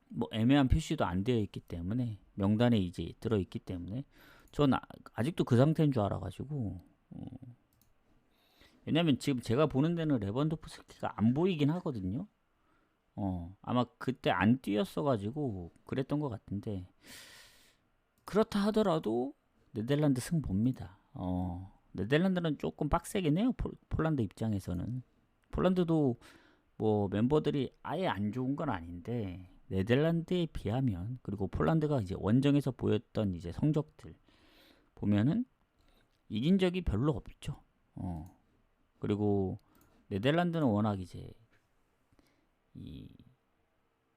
뭐 애매한 표시도 안 되어 있기 때문에 명단에 이제 들어 있기 때문에 전 아직도 그 상태인 줄 알아가지고 왜냐면 지금 제가 보는 데는 레반도프스키가 안 보이긴 하거든요. 아마 그때 안 뛰었어가지고 그랬던 것 같은데 그렇다 하더라도 네덜란드 승 봅니다. 네덜란드는 조금 빡세긴 해요. 폴란드 입장에서는. 폴란드도 뭐 멤버들이 아예 안 좋은 건 아닌데 네덜란드에 비하면 그리고 폴란드가 이제 원정에서 보였던 이제 성적들 보면은 이긴 적이 별로 없죠. 그리고 네덜란드는 워낙 이제 이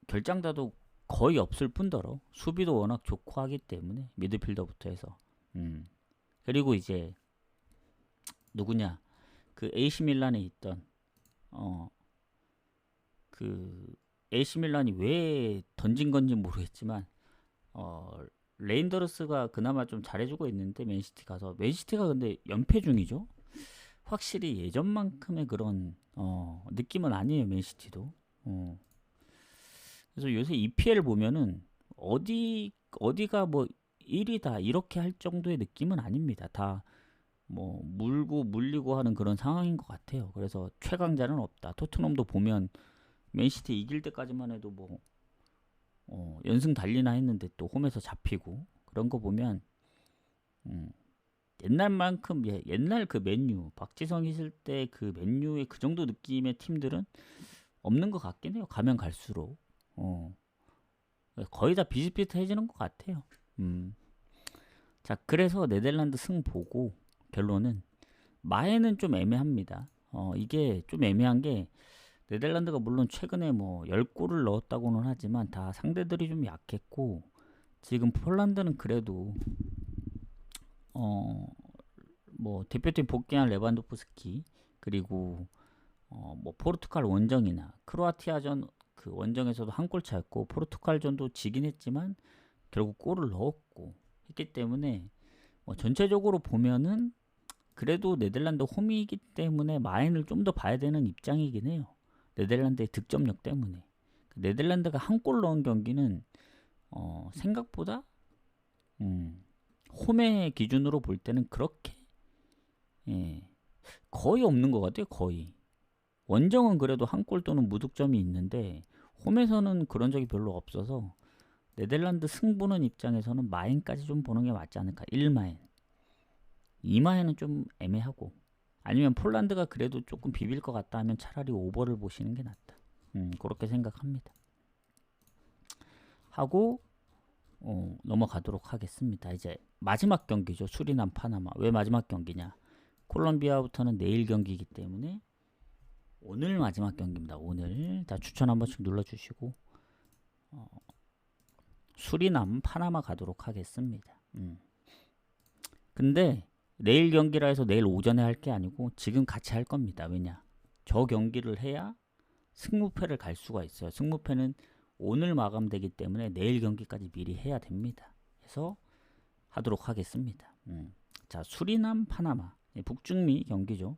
결장자도 거의 없을 뿐더러 수비도 워낙 좋고 하기 때문에 미드필더부터 해서 그리고 이제 누구냐 그 AC 밀란에 있던 그 AC 밀란이 왜 던진 건지 모르겠지만 레인더르스가 그나마 좀 잘해주고 있는데 맨시티 가서 맨시티가 근데 연패 중이죠. 확실히 예전만큼의 그런 느낌은 아니에요 맨시티도. 그래서 요새 EPL 보면은 어디가 뭐 1위다 이렇게 할 정도의 느낌은 아닙니다. 다 뭐 물고 물리고 하는 그런 상황인 것 같아요. 그래서 최강자는 없다. 토트넘도 보면 맨시티 이길 때까지만 해도 뭐 연승 달리나 했는데 또 홈에서 잡히고 그런 거 보면 옛날만큼 옛날 그 맨유 박지성 있을 때 그 맨유의 그 정도 느낌의 팀들은 없는 것 같긴 해요. 가면 갈수록 거의 다 비슷비슷해지는 것 같아요. 자 그래서 네덜란드 승 보고 결론은 마에는 좀 애매합니다. 이게 좀 애매한 게 네덜란드가 물론 최근에 뭐 10골을 넣었다고는 하지만 다 상대들이 좀 약했고 지금 폴란드는 그래도 뭐 대표팀 복귀한 레반도프스키, 그리고 뭐 포르투갈 원정이나 크로아티아전 그 원정에서도 한 골 차였고, 포르투갈전도 지긴 했지만 결국 골을 넣었고 했기 때문에 뭐 전체적으로 보면은 그래도 네덜란드 홈이기 때문에 마인을 좀 더 봐야 되는 입장이긴 해요. 네덜란드의 득점력 때문에. 네덜란드가 한 골 넣은 경기는 생각보다 홈의 기준으로 볼 때는 그렇게 거의 없는 것 같아요. 거의. 원정은 그래도 한 골 또는 무득점이 있는데 홈에서는 그런 적이 별로 없어서 네덜란드 승부는 입장에서는 마인까지 좀 보는 게 맞지 않을까. 1마인. 2마인은 좀 애매하고, 아니면 폴란드가 그래도 조금 비빌 것 같다 하면 차라리 오버를 보시는 게 낫다. 그렇게 생각합니다. 하고 넘어가도록 하겠습니다. 이제 마지막 경기죠. 수리남 파나마. 왜 마지막 경기냐? 콜롬비아부터는 내일 경기이기 때문에 오늘 마지막 경기입니다. 오늘. 자, 추천 한 번씩 눌러주시고 수리남 파나마 가도록 하겠습니다. 근데 내일 경기라 해서 내일 오전에 할 게 아니고 지금 같이 할 겁니다. 왜냐? 저 경기를 해야 승무패를 갈 수가 있어요. 승무패는 오늘 마감되기 때문에 내일 경기까지 미리 해야 됩니다. 그래서 하도록 하겠습니다. 자, 수리남 파나마. 북중미 경기죠.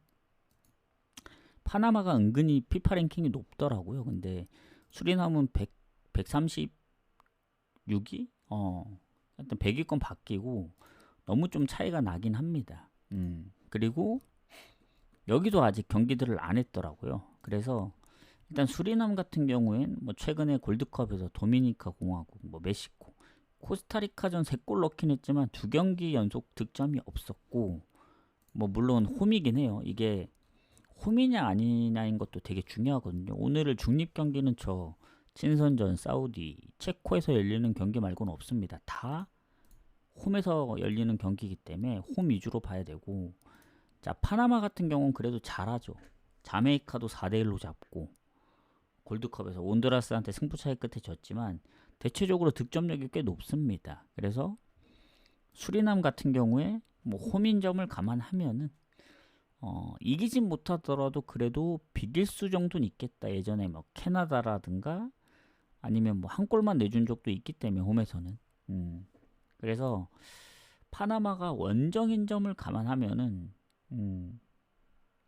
파나마가 은근히 피파 랭킹이 높더라고요. 근데 수리남은 136위? 일단 100위권 바뀌고 너무 좀 차이가 나긴 합니다. 그리고 여기도 아직 경기들을 안 했더라고요. 그래서 일단 수리남 같은 경우엔 뭐 최근에 골드컵에서 도미니카 공화국, 뭐 멕시코, 코스타리카전 3골 넣긴 했지만 2경기 연속 득점이 없었고, 뭐 물론 홈이긴 해요. 이게 홈이냐 아니냐인 것도 되게 중요하거든요. 오늘을 중립 경기는 저 친선전, 사우디, 체코에서 열리는 경기 말고는 없습니다. 다 홈에서 열리는 경기이기 때문에 홈 위주로 봐야 되고, 자, 파나마 같은 경우는 그래도 잘하죠. 자메이카도 4대1로 잡고 골드컵에서 온두라스한테 승부차이 끝에 졌지만 대체적으로 득점력이 꽤 높습니다. 그래서 수리남 같은 경우에 뭐 홈인점을 감안하면은 이기진 못하더라도 그래도 비길 수 정도는 있겠다. 예전에 뭐 캐나다라든가 아니면 뭐 한 골만 내준 적도 있기 때문에 홈에서는. 그래서 파나마가 원정인점을 감안하면은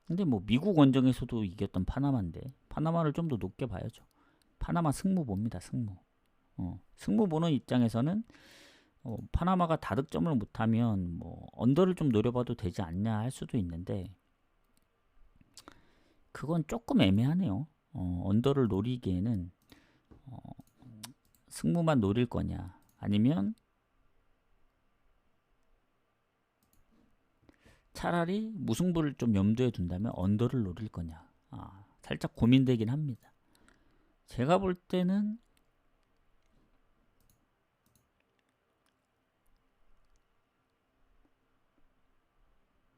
근데 뭐 미국 원정에서도 이겼던 파나마인데 파나마를 좀 더 높게 봐야죠. 파나마 승무 봅니다. 승무. 승무 보는 입장에서는 파나마가 다득점을 못하면 뭐 언더를 좀 노려봐도 되지 않냐 할 수도 있는데 그건 조금 애매하네요. 언더를 노리기에는 승무만 노릴 거냐, 아니면 차라리 무승부를 좀 염두에 둔다면 언더를 노릴 거냐. 살짝 고민되긴 합니다. 제가 볼 때는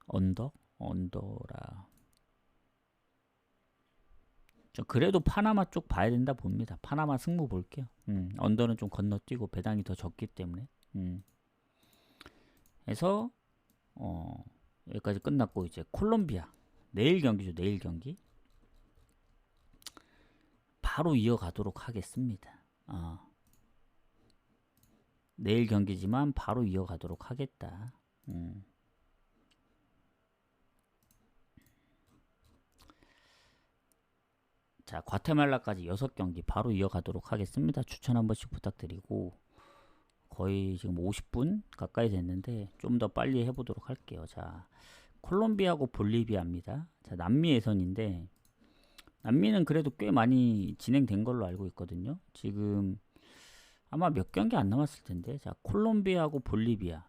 언더라. 저 그래도 파나마 쪽 봐야 된다 봅니다. 파나마 승부 볼게요. 언더는 좀 건너뛰고 배당이 더 적기 때문에. 해서 여기까지 끝났고, 이제 콜롬비아 내일 경기죠. 내일 경기 바로 이어가도록 하겠습니다. 내일 경기지만 바로 이어가도록 하겠다. 자, 과테말라까지 6경기 바로 이어가도록 하겠습니다. 추천 한 번씩 부탁드리고, 거의 지금 50분 가까이 됐는데 좀 더 빨리 해보도록 할게요. 자, 콜롬비아하고 볼리비아입니다. 자, 남미 예선인데 남미는 그래도 꽤 많이 진행된 걸로 알고 있거든요. 지금 아마 몇 경기 안 남았을 텐데. 자, 콜롬비아하고 볼리비아.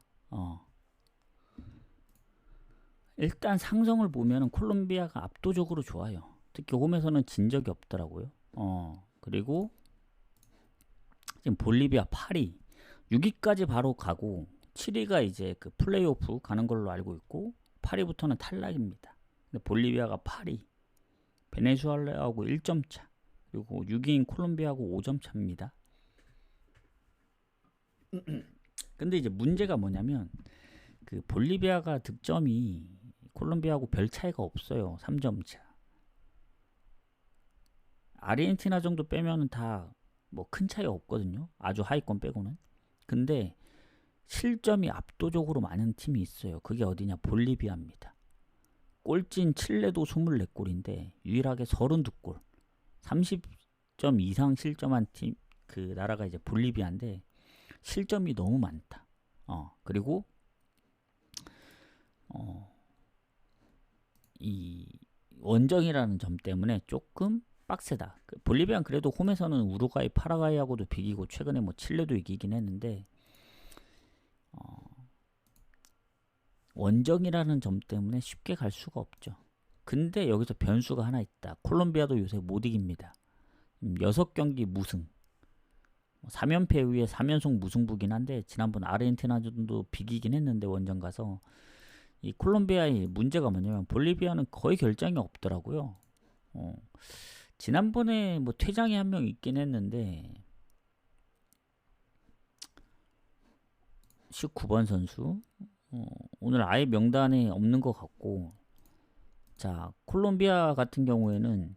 일단 상성을 보면 콜롬비아가 압도적으로 좋아요. 특히 홈에서는 진 적이 없더라고요. 그리고 지금 볼리비아 8위, 6위까지 바로 가고 7위가 이제 그 플레이오프 가는 걸로 알고 있고 8위부터는 탈락입니다. 근데 볼리비아가 8위, 베네수엘라하고 1점 차, 그리고 6위인 콜롬비아하고 5점 차입니다. 근데 이제 문제가 뭐냐면 그 볼리비아가 득점이 콜롬비아하고 별 차이가 없어요. 3점 차. 아르헨티나 정도 빼면은 다 뭐 큰 차이 없거든요. 아주 하위권 빼고는. 근데 실점이 압도적으로 많은 팀이 있어요. 그게 어디냐? 볼리비아입니다. 꼴찌인 칠레도 24골인데 유일하게 32골. 30점 이상 실점한 팀 그 나라가 이제 볼리비아인데 실점이 너무 많다. 그리고 이 원정이라는 점 때문에 조금 빡세다. 볼리비아는 그래도 홈에서는 우루과이, 파라과이하고도 비기고 최근에 뭐 칠레도 이기긴 했는데 원정이라는 점 때문에 쉽게 갈 수가 없죠. 근데 여기서 변수가 하나 있다. 콜롬비아도 요새 못 이깁니다. 6경기 무승. 3연패 이후에 3연속 무승부긴 한데 지난번 아르헨티나전도 비기긴 했는데 원정 가서 이 콜롬비아의 문제가 뭐냐면 볼리비아는 거의 결장이 없더라고요. 지난번에 뭐 퇴장이 한 명 있긴 했는데 19번 선수 오늘 아예 명단에 없는 것 같고 자 콜롬비아 같은 경우에는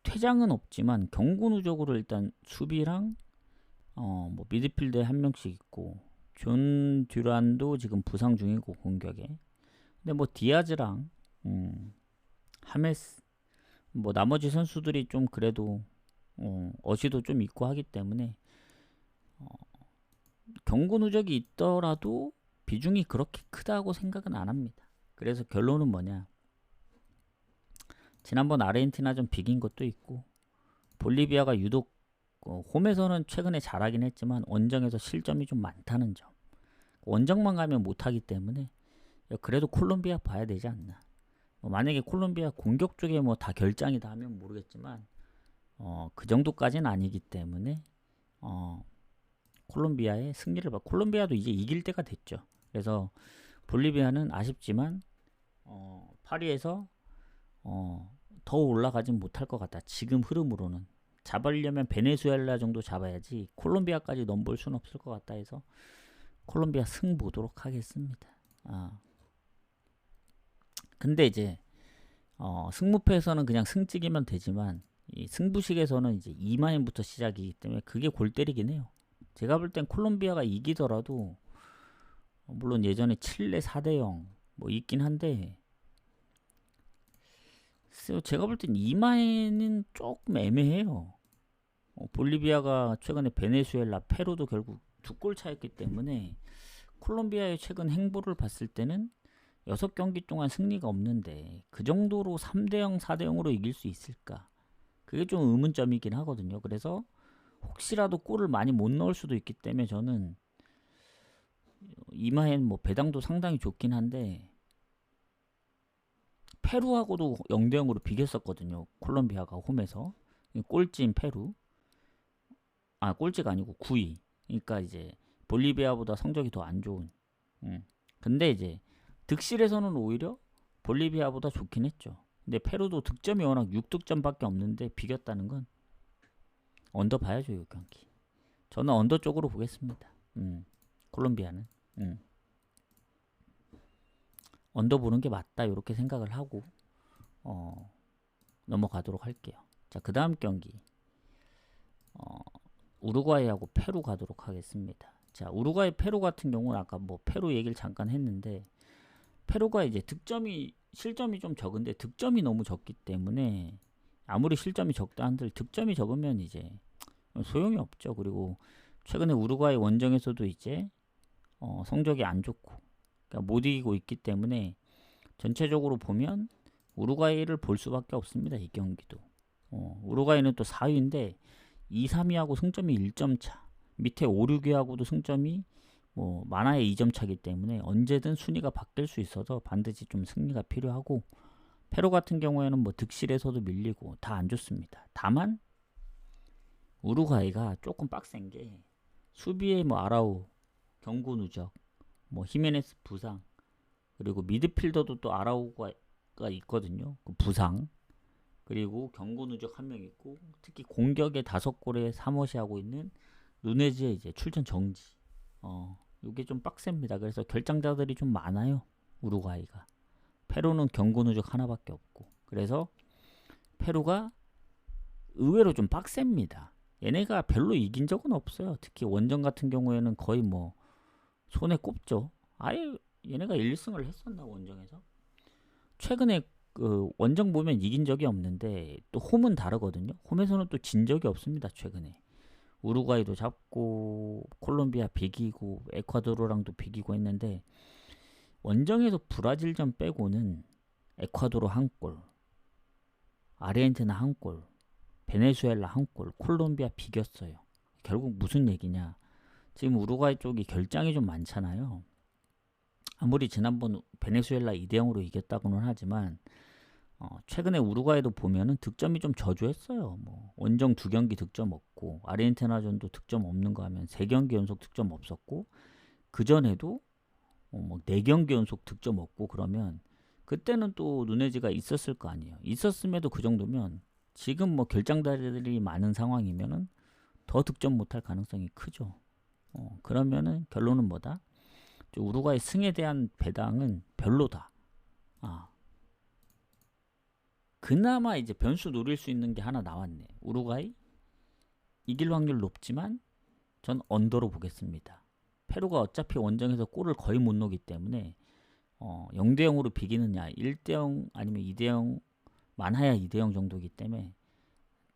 퇴장은 없지만 경고 누적으로 일단 수비랑 뭐 미드필더에 한 명씩 있고 존 듀란도 지금 부상 중이고 공격에 근데 뭐 디아즈랑 하메스 뭐 나머지 선수들이 좀 그래도 어시도 좀 있고 하기 때문에 경고 누적이 있더라도 비중이 그렇게 크다고 생각은 안 합니다. 그래서 결론은 뭐냐 지난번 아르헨티나전 비긴 것도 있고 볼리비아가 유독 홈에서는 최근에 잘하긴 했지만 원정에서 실점이 좀 많다는 점 원정만 가면 못하기 때문에 그래도 콜롬비아 봐야 되지 않나. 만약에 콜롬비아 공격 쪽에 뭐 다 결장이다 하면 모르겠지만 그 정도까지는 아니기 때문에 콜롬비아의 승리를 봐. 콜롬비아도 이제 이길 때가 됐죠. 그래서 볼리비아는 아쉽지만 파리에서 더 올라가진 못할 것 같다. 지금 흐름으로는 잡으려면 베네수엘라 정도 잡아야지 콜롬비아까지 넘볼 수는 없을 것 같다 해서 콜롬비아 승 보도록 하겠습니다. 근데 이제 승무패에서는 그냥 승찍이면 되지만 이 승부식에서는 이제 2마인부터 시작이기 때문에 그게 골 때리긴 해요. 제가 볼 땐 콜롬비아가 이기더라도 물론 예전에 칠레 4대0 뭐 있긴 한데 제가 볼 땐 2마인은 조금 애매해요. 볼리비아가 최근에 베네수엘라, 페루도 결국 2골 차였기 때문에 콜롬비아의 최근 행보를 봤을 때는 6경기 동안 승리가 없는데 그 정도로 3대0, 4대0으로 이길 수 있을까? 그게 좀 의문점이긴 하거든요. 그래서 혹시라도 골을 많이 못 넣을 수도 있기 때문에 저는 이마엔 뭐 배당도 상당히 좋긴 한데 페루하고도 0대0으로 비겼었거든요. 콜롬비아가 홈에서 꼴찌인 페루 꼴찌가 아니고 9위 그러니까 이제 볼리비아보다 성적이 더 안 좋은 근데 이제 득실에서는 오히려 볼리비아보다 좋긴 했죠. 근데 페루도 득점이 워낙 6득점밖에 없는데 비겼다는 건 언더 봐야죠. 이 경기 저는 언더 쪽으로 보겠습니다. 콜롬비아는 언더 보는 게 맞다 이렇게 생각을 하고 넘어가도록 할게요. 자, 그 다음 경기 우루과이하고 페루 가도록 하겠습니다. 자, 우루과이 페루 같은 경우는 아까 뭐 페루 얘기를 잠깐 했는데 페루가 이제 실점이 좀 적은데 득점이 너무 적기 때문에 아무리 실점이 적다 한들 득점이 적으면 이제 소용이 없죠. 그리고 최근에 우루과이 원정에서도 이제 성적이 안 좋고 그러니까 못 이기고 있기 때문에 전체적으로 보면 우루과이를 볼 수밖에 없습니다. 이 경기도 우루과이는 또 4위인데 2, 3위하고 승점이 1점 차 밑에 5, 6위하고도 승점이 뭐 만화의 2점 차기 때문에 언제든 순위가 바뀔 수 있어서 반드시 좀 승리가 필요하고 페루 같은 경우에는 뭐 득실에서도 밀리고 다 안 좋습니다. 다만 우루과이가 조금 빡센 게 수비에 뭐 아라우 경고 누적 뭐 히메네스 부상 그리고 미드필더도 또 아라우가 있거든요. 그 부상 그리고 경고 누적 한 명 있고 특히 공격에 5골에 3어시 하고 있는 누네즈의 이제 출전 정지 이게 좀 빡셉니다. 그래서 결장자들이 좀 많아요. 우루과이가. 페루는 경고 누적 하나밖에 없고. 그래서 페루가 의외로 좀 빡셉니다. 얘네가 별로 이긴 적은 없어요. 특히 원정 같은 경우에는 거의 뭐 손에 꼽죠. 아예 얘네가 1승을 했었나 원정에서? 최근에 그 원정 보면 이긴 적이 없는데 또 홈은 다르거든요. 홈에서는 또 진 적이 없습니다. 최근에 우루과이도 잡고 콜롬비아 비기고 에콰도르랑도 비기고 했는데 원정에서 브라질전 빼고는 에콰도르 한 골, 아르헨티나 한 골, 베네수엘라 한 골, 콜롬비아 비겼어요. 결국 무슨 얘기냐? 지금 우루과이 쪽이 결장이 좀 많잖아요. 아무리 지난번 베네수엘라 2대0으로 이겼다고는 하지만 최근에 우루과이도 보면은 득점이 좀 저조했어요. 뭐 원정 2경기 득점 없고 아르헨티나전도 득점 없는 거 하면 3경기 연속 득점 없었고 그 전에도 뭐 4경기 연속 득점 없고 그러면 그때는 또 눈에지가 있었을 거 아니에요. 있었음에도 그 정도면 지금 뭐 결장자들이 많은 상황이면은 더 득점 못할 가능성이 크죠. 그러면은 결론은 뭐다? 우루과이 승에 대한 배당은 별로다. 그나마 이제 변수 노릴 수 있는 게 하나 나왔네. 우루과이 이길 확률 높지만 전 언더로 보겠습니다. 페루가 어차피 원정에서 골을 거의 못 넣기 때문에 0대0으로 비기느냐 1대0 아니면 2대0 많아야 2대0 정도이기 때문에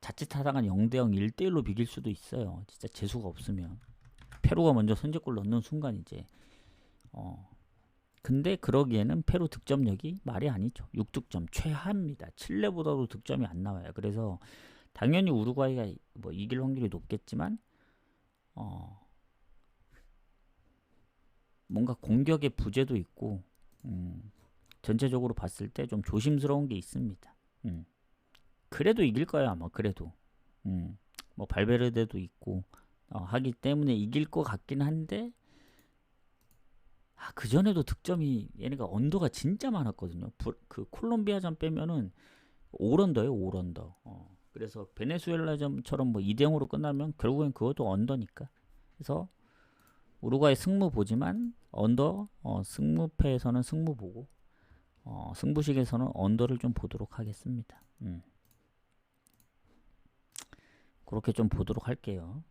자칫하다가 0대0 1대1로 비길 수도 있어요. 진짜 재수가 없으면 페루가 먼저 선제골 넣는 순간 이제 근데 그러기에는 페루 득점력이 말이 아니죠. 6득점 최하입니다. 칠레보다도 득점이 안 나와요. 그래서 당연히 우루과이가 뭐 이길 확률이 높겠지만 뭔가 공격의 부재도 있고 전체적으로 봤을 때 좀 조심스러운 게 있습니다. 그래도 이길 거야 아마. 그래도 뭐 발베르데도 있고 하기 때문에 이길 것 같긴 한데 그 전에도 득점이 얘네가 언더가 진짜 많았거든요. 그 콜롬비아전 빼면은 5런더예요. 5런더. 그래서 베네수엘라전처럼 뭐 2대0으로 끝나면 결국엔 그것도 언더니까. 그래서 우루과이 승무 보지만 언더 승무패에서는 승무 보고 승부식에서는 언더를 좀 보도록 하겠습니다. 그렇게 좀 보도록 할게요.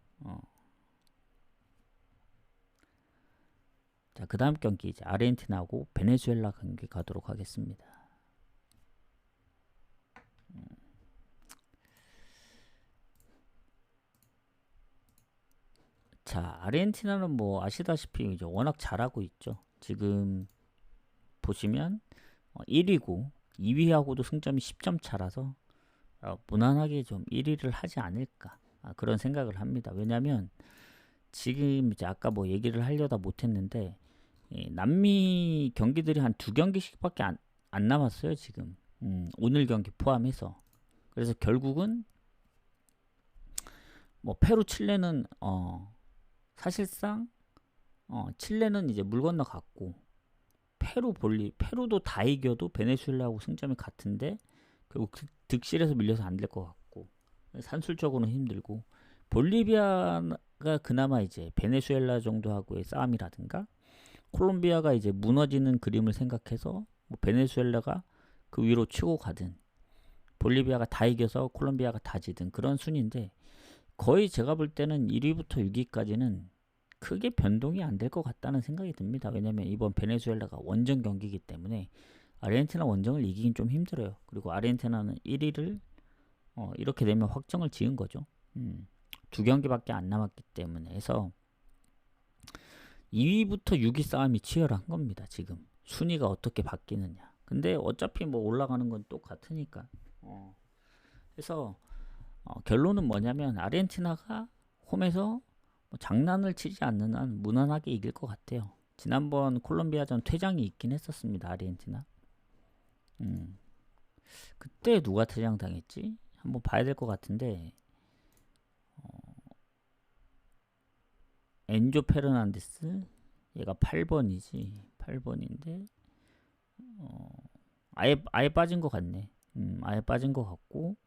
자, 그 다음 경기 이제 아르헨티나하고 베네수엘라 경기 가도록 하겠습니다. 자, 아르헨티나는 뭐 아시다시피 이제 워낙 잘하고 있죠. 지금 보시면 1위고 2위하고도 승점이 10점 차라서 무난하게 좀 1위를 하지 않을까 그런 생각을 합니다. 왜냐면 지금 이제 아까 뭐 얘기를 하려다 못했는데 남미 경기들이 한 2경기씩밖에 안 남았어요. 지금 오늘 경기 포함해서. 그래서 결국은 뭐 페루 칠레는 사실상 칠레는 이제 물 건너갔고 페루도 다 이겨도 베네수엘라하고 승점이 같은데 결국 득실에서 밀려서 안 될 것 같고 산술적으로는 힘들고 볼리비아가 그나마 이제 베네수엘라 정도하고의 싸움이라든가 콜롬비아가 이제 무너지는 그림을 생각해서 뭐 베네수엘라가 그 위로 치고 가든 볼리비아가 다 이겨서 콜롬비아가 다 지든 그런 순인데 거의 제가 볼 때는 1위부터 6위까지는 크게 변동이 안 될 것 같다는 생각이 듭니다. 왜냐면 이번 베네수엘라가 원정 경기이기 때문에 아르헨티나 원정을 이기긴 좀 힘들어요. 그리고 아르헨티나는 1위를 이렇게 되면 확정을 지은 거죠. 2경기밖에 안 남았기 때문에 해서 2위부터 6위 싸움이 치열한 겁니다. 지금 순위가 어떻게 바뀌느냐. 근데 어차피 뭐 올라가는 건 똑같으니까. 그래서 결론은 뭐냐면 아르헨티나가 홈에서 뭐 장난을 치지 않는 한 무난하게 이길 것 같아요. 지난번 콜롬비아전 퇴장이 있긴 했었습니다. 아르헨티나. 그때 누가 퇴장당했지? 한번 봐야 될 것 같은데 엔조 페르난데스 얘가 8번이지 8번인데 아예 빠진 것 같네. 아예 빠진 것 같고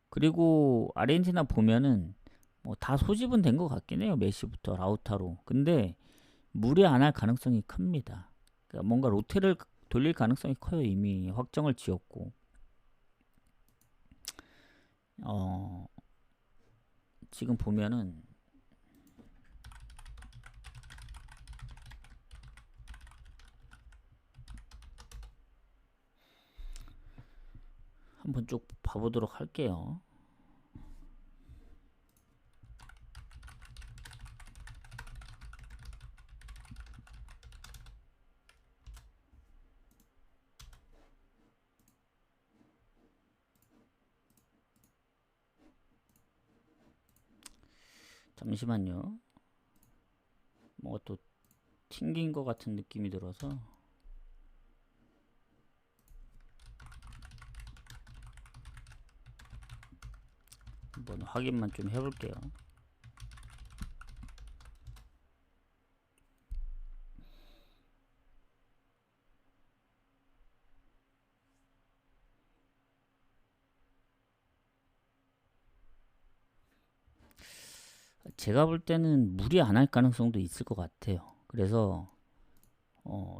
그리고 아르헨티나 보면은 뭐 다 소집은 된 것 같긴 해요. 메시부터 라우타로. 근데 무리 안 할 가능성이 큽니다. 그러니까 뭔가 로테를 돌릴 가능성이 커요. 이미 확정을 지었고 지금 보면은 한번 쭉 봐보도록 할게요. 잠시만요. 뭔가 또 튕긴 것 같은 느낌이 들어서 한번 확인만 좀 해볼게요. 제가 볼 때는 무리 안 할 가능성도 있을 것 같아요. 그래서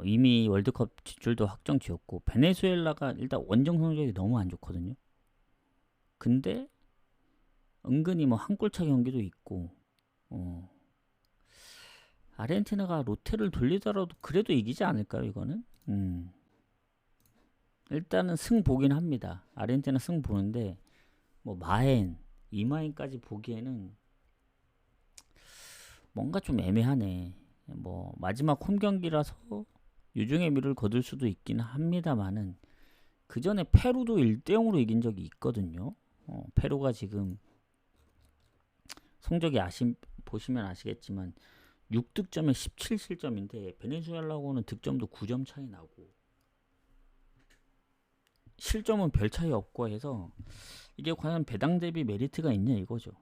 이미 월드컵 진출도 확정 지었고 베네수엘라가 일단 원정 성적이 너무 안 좋거든요. 근데 은근히 뭐 한 골차 경기도 있고 아르헨티나가 로테를 돌리더라도 그래도 이기지 않을까요, 이거는? 일단은 승 보긴 합니다. 아르헨티나 승 보는데 뭐 마엔, 이마엔까지 보기에는 뭔가 좀 애매하네. 뭐 마지막 홈 경기라서 유중의 미를 거둘 수도 있긴 합니다만은 그 전에 페루도 1대0으로 이긴 적이 있거든요. 페루가 지금 성적이 보시면 아시겠지만 6득점에 17실점인데 베네수엘라하고는 득점도 9점 차이 나고 실점은 별 차이 없고 해서 이게 과연 배당 대비 메리트가 있냐 이거죠.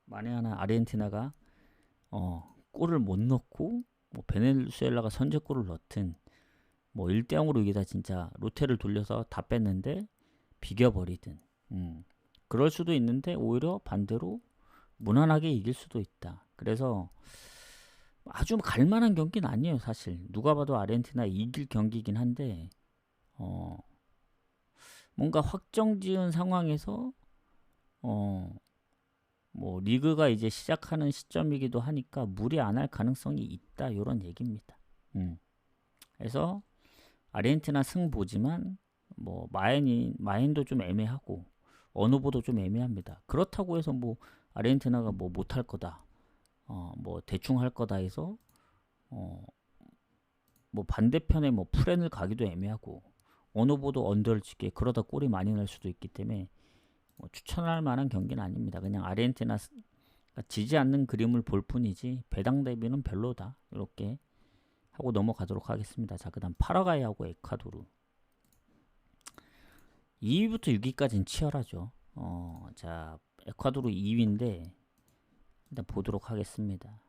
만에 하나 아르헨티나가 골을 못 넣고 뭐 베네수엘라가 선제골을 넣든 뭐 1대0으로 이기다 진짜 로테를 돌려서 다 뺐는데 비겨버리든 그럴 수도 있는데 오히려 반대로 무난하게 이길 수도 있다. 그래서 아주 갈만한 경기는 아니에요. 사실 누가 봐도 아르헨티나 이길 경기긴 한데 뭔가 확정지은 상황에서 뭐 리그가 이제 시작하는 시점이기도 하니까 무리 안 할 가능성이 있다 이런 얘기입니다. 그래서 아르헨티나 승 보지만 뭐 마인도 좀 애매하고 언어보도 좀 애매합니다. 그렇다고 해서 뭐 아르헨티나가 뭐 못할 거다, 뭐 대충 할 거다 해서 뭐 반대편에 뭐 프렌을 가기도 애매하고 언어보도 언더를 치게 그러다 골이 많이 날 수도 있기 때문에 뭐 추천할 만한 경기는 아닙니다. 그냥 아르헨티나 지지 않는 그림을 볼 뿐이지 배당 대비는 별로다. 이렇게 하고 넘어가도록 하겠습니다. 자, 그다음 파라과이하고 에콰도르 2위부터 6위까지는 치열하죠. 자, 에콰도르 2위인데 일단 보도록 하겠습니다.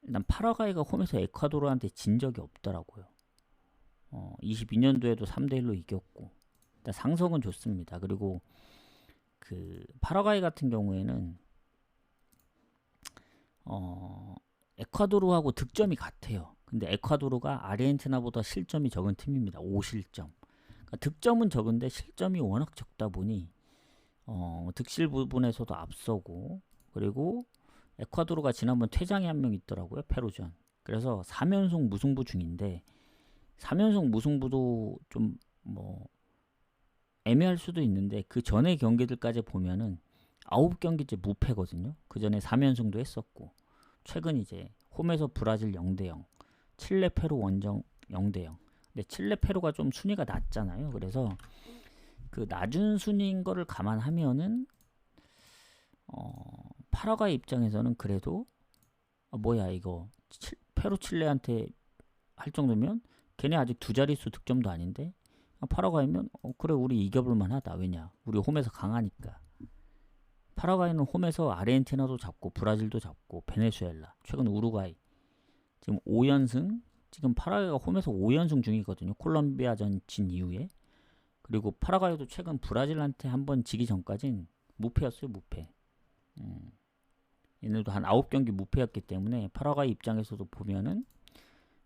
일단 파라과이가 홈에서 에콰도르한테 진 적이 없더라고요. 22년도에도 3대1로 이겼고 일단 상성은 좋습니다. 그리고 그 파라과이 같은 경우에는 에콰도르하고 득점이 같아요. 근데 에콰도르가 아르헨티나보다 실점이 적은 팀입니다. 5실점. 그러니까 득점은 적은데 실점이 워낙 적다 보니 득실 부분에서도 앞서고 그리고 에콰도르가 지난번 퇴장이 한 명 있더라고요. 페루전. 그래서 3연속 무승부 중인데 3연속 무승부도 좀 뭐 애매할 수도 있는데 그 전에 경기들까지 보면은 9경기째 무패거든요. 그 전에 3연승도 했었고 최근 이제 홈에서 브라질 0대0 칠레 페루 원정 0대0 근데 칠레 페루가 좀 순위가 낮잖아요. 그래서 그 낮은 순위인 거를 감안하면은 파라과이 입장에서는 그래도 뭐야 이거 페루 칠레한테 할 정도면 걔네 아직 두 자릿수 득점도 아닌데 파라과이면 그래 우리 이겨볼 만하다. 왜냐 우리 홈에서 강하니까. 파라과이는 홈에서 아르헨티나도 잡고 브라질도 잡고 베네수엘라 최근 우루과이 지금 5연승 지금 파라과이가 홈에서 5연승 중이거든요. 콜롬비아전 진 이후에. 그리고 파라과이도 최근 브라질한테 한번 지기 전까진 무패였어요. 무패. 얘네도 한 9경기 무패였기 때문에 파라과이 입장에서도 보면은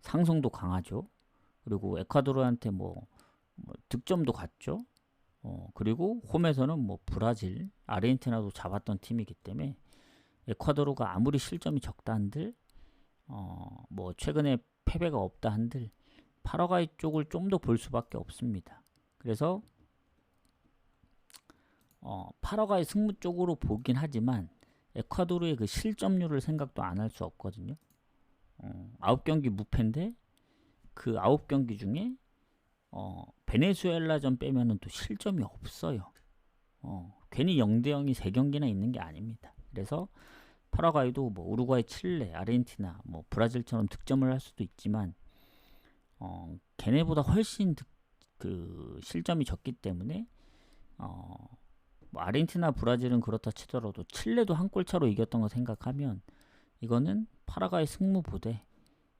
상성도 강하죠. 그리고 에콰도르한테 뭐 득점도 갔죠. 그리고 홈에서는 뭐 브라질, 아르헨티나도 잡았던 팀이기 때문에 에콰도르가 아무리 실점이 적다 한들 뭐 최근에 패배가 없다 한들 파라과이 쪽을 좀 더 볼 수밖에 없습니다. 그래서 파라과이 승부 쪽으로 보긴 하지만 에콰도르의 그 실점률을 생각도 안 할 수 없거든요. 9경기 무패인데 그 9경기 중에 베네수엘라전 빼면은 또 실점이 없어요. 괜히 0대0이 3경기나 있는 게 아닙니다. 그래서 파라과이도 뭐 우루과이, 칠레, 아르헨티나, 뭐 브라질처럼 득점을 할 수도 있지만 걔네보다 훨씬 그 실점이 적기 때문에 뭐 아르헨티나, 브라질은 그렇다 치더라도 칠레도 한 골 차로 이겼던 거 생각하면 이거는 파라과이 승무보대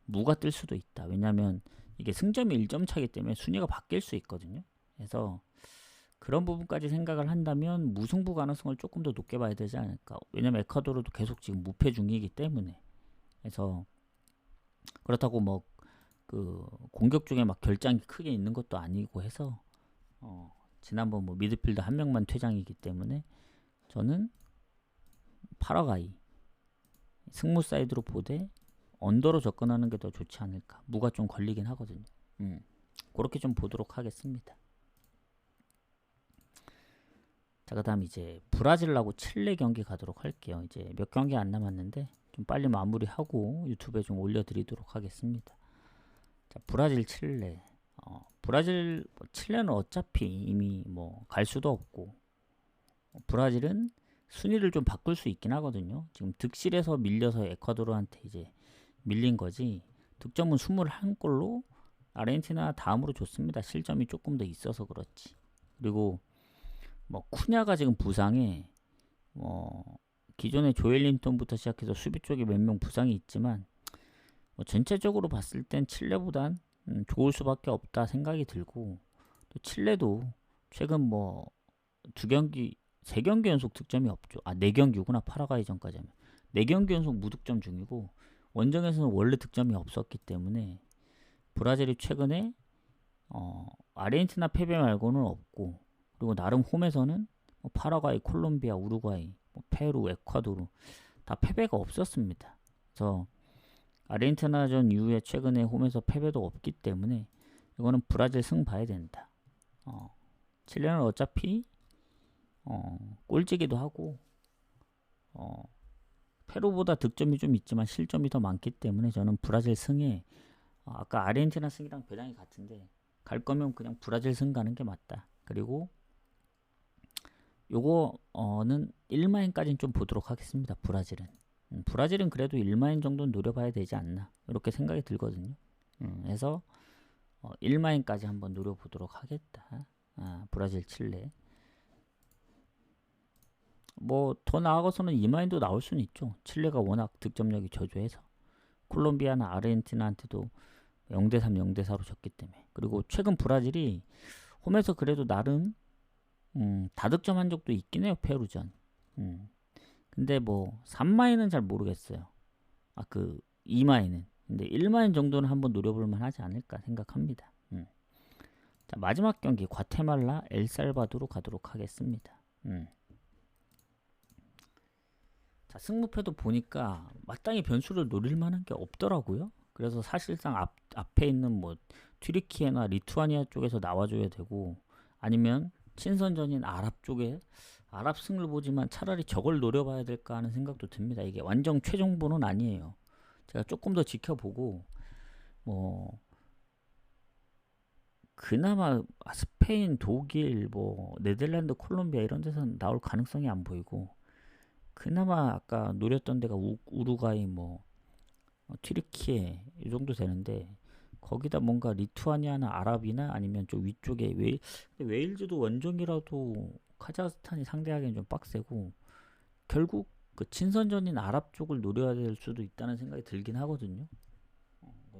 무가 뜰 수도 있다. 왜냐면 이게 승점이 1점 차기 때문에 순위가 바뀔 수 있거든요. 그래서 그런 부분까지 생각을 한다면 무승부 가능성을 조금 더 높게 봐야 되지 않을까. 왜냐면 에콰도르도 계속 지금 무패 중이기 때문에. 그래서 그렇다고 뭐 그 공격 중에 막 결장이 크게 있는 것도 아니고 해서 지난번 뭐 미드필더 한 명만 퇴장이기 때문에 저는 파라과이 승무 사이드로 보되 언더로 접근하는 게 더 좋지 않을까. 무가 좀 걸리긴 하거든요. 그렇게 좀 보도록 하겠습니다. 자, 그 다음 이제 브라질하고 칠레 경기 가도록 할게요. 이제 몇 경기 안 남았는데 좀 빨리 마무리하고 유튜브에 좀 올려드리도록 하겠습니다. 자, 브라질 칠레. 브라질 칠레는 어차피 이미 뭐 갈 수도 없고 브라질은 순위를 좀 바꿀 수 있긴 하거든요. 지금 득실에서 밀려서 에콰도르한테 이제 밀린 거지. 득점은 21골로 아르헨티나 다음으로 좋습니다. 실점이 조금 더 있어서 그렇지. 그리고 뭐 쿠냐가 지금 부상에 기존의 조엘린턴부터 시작해서 수비 쪽에 몇 명 부상이 있지만 뭐 전체적으로 봤을 땐 칠레보단 좋을 수밖에 없다 생각이 들고 또 칠레도 최근 뭐 2경기 3경기 연속 득점이 없죠. 4경기구나. 파라과이전까지 하면 4경기 연속 무득점 중이고 원정에서는 원래 득점이 없었기 때문에 브라질이 최근에 아르헨티나 패배 말고는 없고 그리고 나름 홈에서는 뭐 파라과이, 콜롬비아, 우루과이, 뭐 페루, 에콰도르 다 패배가 없었습니다. 그래서 아르헨티나전 이후에 최근에 홈에서 패배도 없기 때문에 이거는 브라질 승 봐야 된다. 칠레는 어차피 꼴찌기도 하고 페루보다 득점이 좀 있지만 실점이 더 많기 때문에 저는 브라질 승에 아까 아르헨티나 승이랑 배당이 같은데 갈 거면 그냥 브라질 승 가는 게 맞다. 그리고 요거는 1마인까지는 좀 보도록 하겠습니다. 브라질은 그래도 1마인 정도는 노려봐야 되지 않나 이렇게 생각이 들거든요. 그래서 1마인까지 한번 노려보도록 하겠다. 브라질 칠레 뭐 더 나아가서는 2마인도 나올 수는 있죠. 칠레가 워낙 득점력이 저조해서 콜롬비아나 아르헨티나한테도 0대3, 0대4로 졌기 때문에 그리고 최근 브라질이 홈에서 그래도 나름 다득점한 적도 있긴 해요. 페루전. 근데 뭐 3마인은 잘 모르겠어요. 그 2마인은. 근데 1마인 정도는 한번 노려볼만 하지 않을까 생각합니다. 자, 마지막 경기 과테말라, 엘살바도르 가도록 하겠습니다. 자, 승무패도 보니까 마땅히 변수를 노릴 만한 게 없더라고요. 그래서 사실상 앞에 있는 뭐 튀르키예나 리투아니아 쪽에서 나와줘야 되고 아니면 친선전인 아랍 쪽에 아랍 승을 보지만 차라리 저걸 노려봐야 될까 하는 생각도 듭니다. 이게 완전 최종본은 아니에요. 제가 조금 더 지켜보고 뭐 그나마 스페인, 독일, 뭐 네덜란드, 콜롬비아 이런 데서는 나올 가능성이 안 보이고 그나마 아까 노렸던 데가 우루과이, 뭐 튀르키예 이 정도 되는데 거기다 뭔가 리투아니아나 아랍이나 아니면 좀 위쪽에 웨일즈도 원정이라도 카자흐스탄이 상대하기엔 좀 빡세고 결국 그 친선전인 아랍 쪽을 노려야 될 수도 있다는 생각이 들긴 하거든요.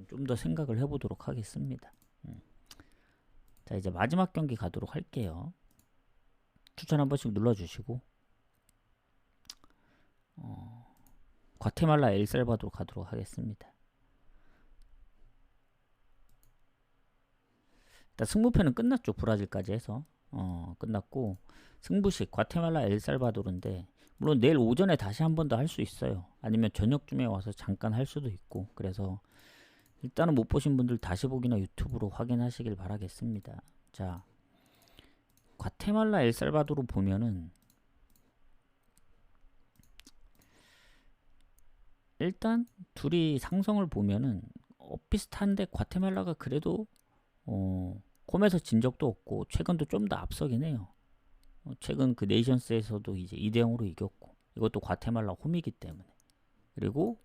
좀 더 생각을 해보도록 하겠습니다. 자, 이제 마지막 경기 가도록 할게요. 추천 한 번씩 눌러주시고 과테말라, 엘살바도르 가도록 하겠습니다. 일단 승부패는 끝났죠. 브라질까지 해서 끝났고, 승부식 과테말라, 엘살바도르인데 물론 내일 오전에 다시 한 번 더 할 수 있어요. 아니면 저녁쯤에 와서 잠깐 할 수도 있고, 그래서 일단은 못 보신 분들 다시 보기나 유튜브로 확인하시길 바라겠습니다. 자, 과테말라, 엘살바도르 보면은 일단 둘이 상성을 보면은 비슷한데 과테말라가 그래도 홈에서 진 적도 없고 최근도 좀 더 앞서긴 해요. 최근 그 네이션스에서도 이제 2대0으로 이겼고, 이것도 과테말라 홈이기 때문에. 그리고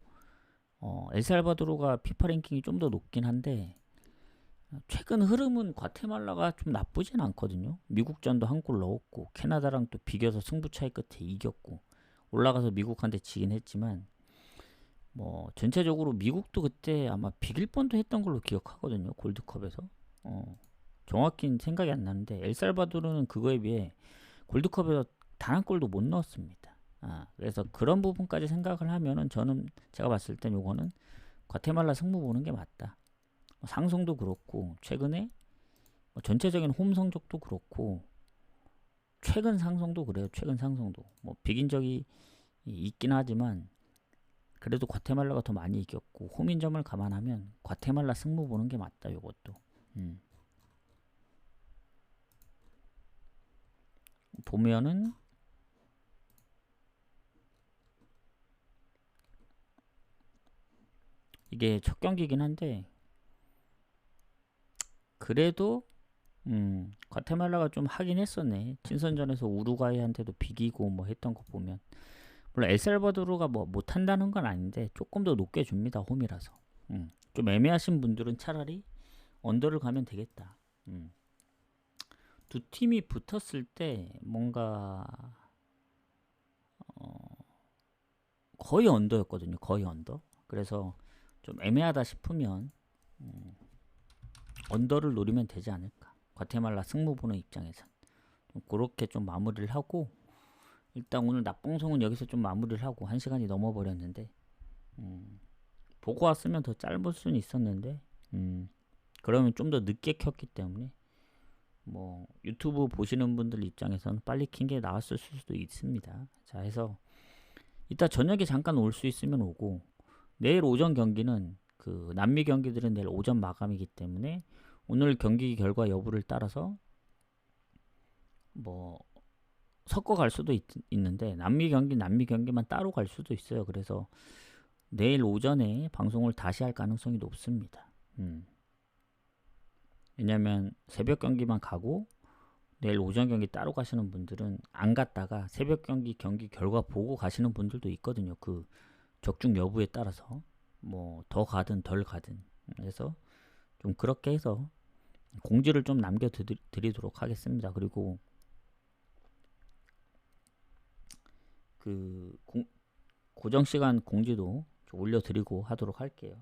엘살바도르가 피파 랭킹이 좀 더 높긴 한데 최근 흐름은 과테말라가 좀 나쁘진 않거든요. 미국전도 한 골 넣었고, 캐나다랑 또 비겨서 승부 차이 끝에 이겼고, 올라가서 미국한테 지긴 했지만 뭐 전체적으로 미국도 그때 아마 비길 뻔도 했던 걸로 기억하거든요. 골드컵에서. 정확히는 생각이 안 나는데 엘살바도르는 그거에 비해 골드컵에서 단 한 골도 못 넣었습니다. 그래서 그런 부분까지 생각을 하면은 저는 제가 봤을 땐 요거는 과테말라 승부 보는 게 맞다. 상성도 그렇고 최근에 전체적인 홈 성적도 그렇고 최근 상성도 그래요. 최근 상성도 뭐 비긴 적이 있긴 하지만 그래도 과테말라가 더 많이 이겼고, 홈인점을 감안하면 과테말라 승부 보는 게 맞다. 요것도 보면은 이게 첫 경기긴 한데 그래도 과테말라가 좀 하긴 했었네. 친선전에서 우루과이한테도 비기고 뭐 했던 거 보면, 물론 엘살바도르가 뭐 못한다는 건 아닌데 조금 더 높게 줍니다. 홈이라서. 좀 애매하신 분들은 차라리 언더를 가면 되겠다. 두 팀이 붙었을 때 뭔가 거의 언더였거든요. 거의 언더. 그래서 좀 애매하다 싶으면 언더를 노리면 되지 않을까. 과테말라 승부 보는 입장에선 좀 그렇게 좀 마무리를 하고, 일단 오늘 낮방송은 여기서 좀 마무리를 하고 1시간이 넘어버렸는데 보고 왔으면 더 짧을 수는 있었는데 그러면 좀 더 늦게 켰기 때문에 뭐 유튜브 보시는 분들 입장에서는 빨리 킨 게 나았을 수도 있습니다. 자, 해서 이따 저녁에 잠깐 올 수 있으면 오고, 내일 오전 경기는 그 남미 경기들은 내일 오전 마감이기 때문에 오늘 경기 결과 여부를 따라서 뭐 섞어 갈 수도 있는데 남미 경기만 따로 갈 수도 있어요. 그래서 내일 오전에 방송을 다시 할 가능성이 높습니다. 왜냐면 새벽 경기만 가고 내일 오전 경기 따로 가시는 분들은 안 갔다가 새벽 경기 결과 보고 가시는 분들도 있거든요. 그 적중 여부에 따라서 뭐 더 가든 덜 가든. 그래서 좀 그렇게 해서 공지를 좀 남겨드리도록 하겠습니다. 그리고 그 고정시간 공지도 좀 올려드리고 하도록 할게요.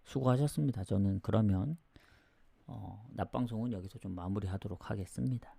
수고하셨습니다. 저는 그러면 낮방송은 여기서 좀 마무리하도록 하겠습니다.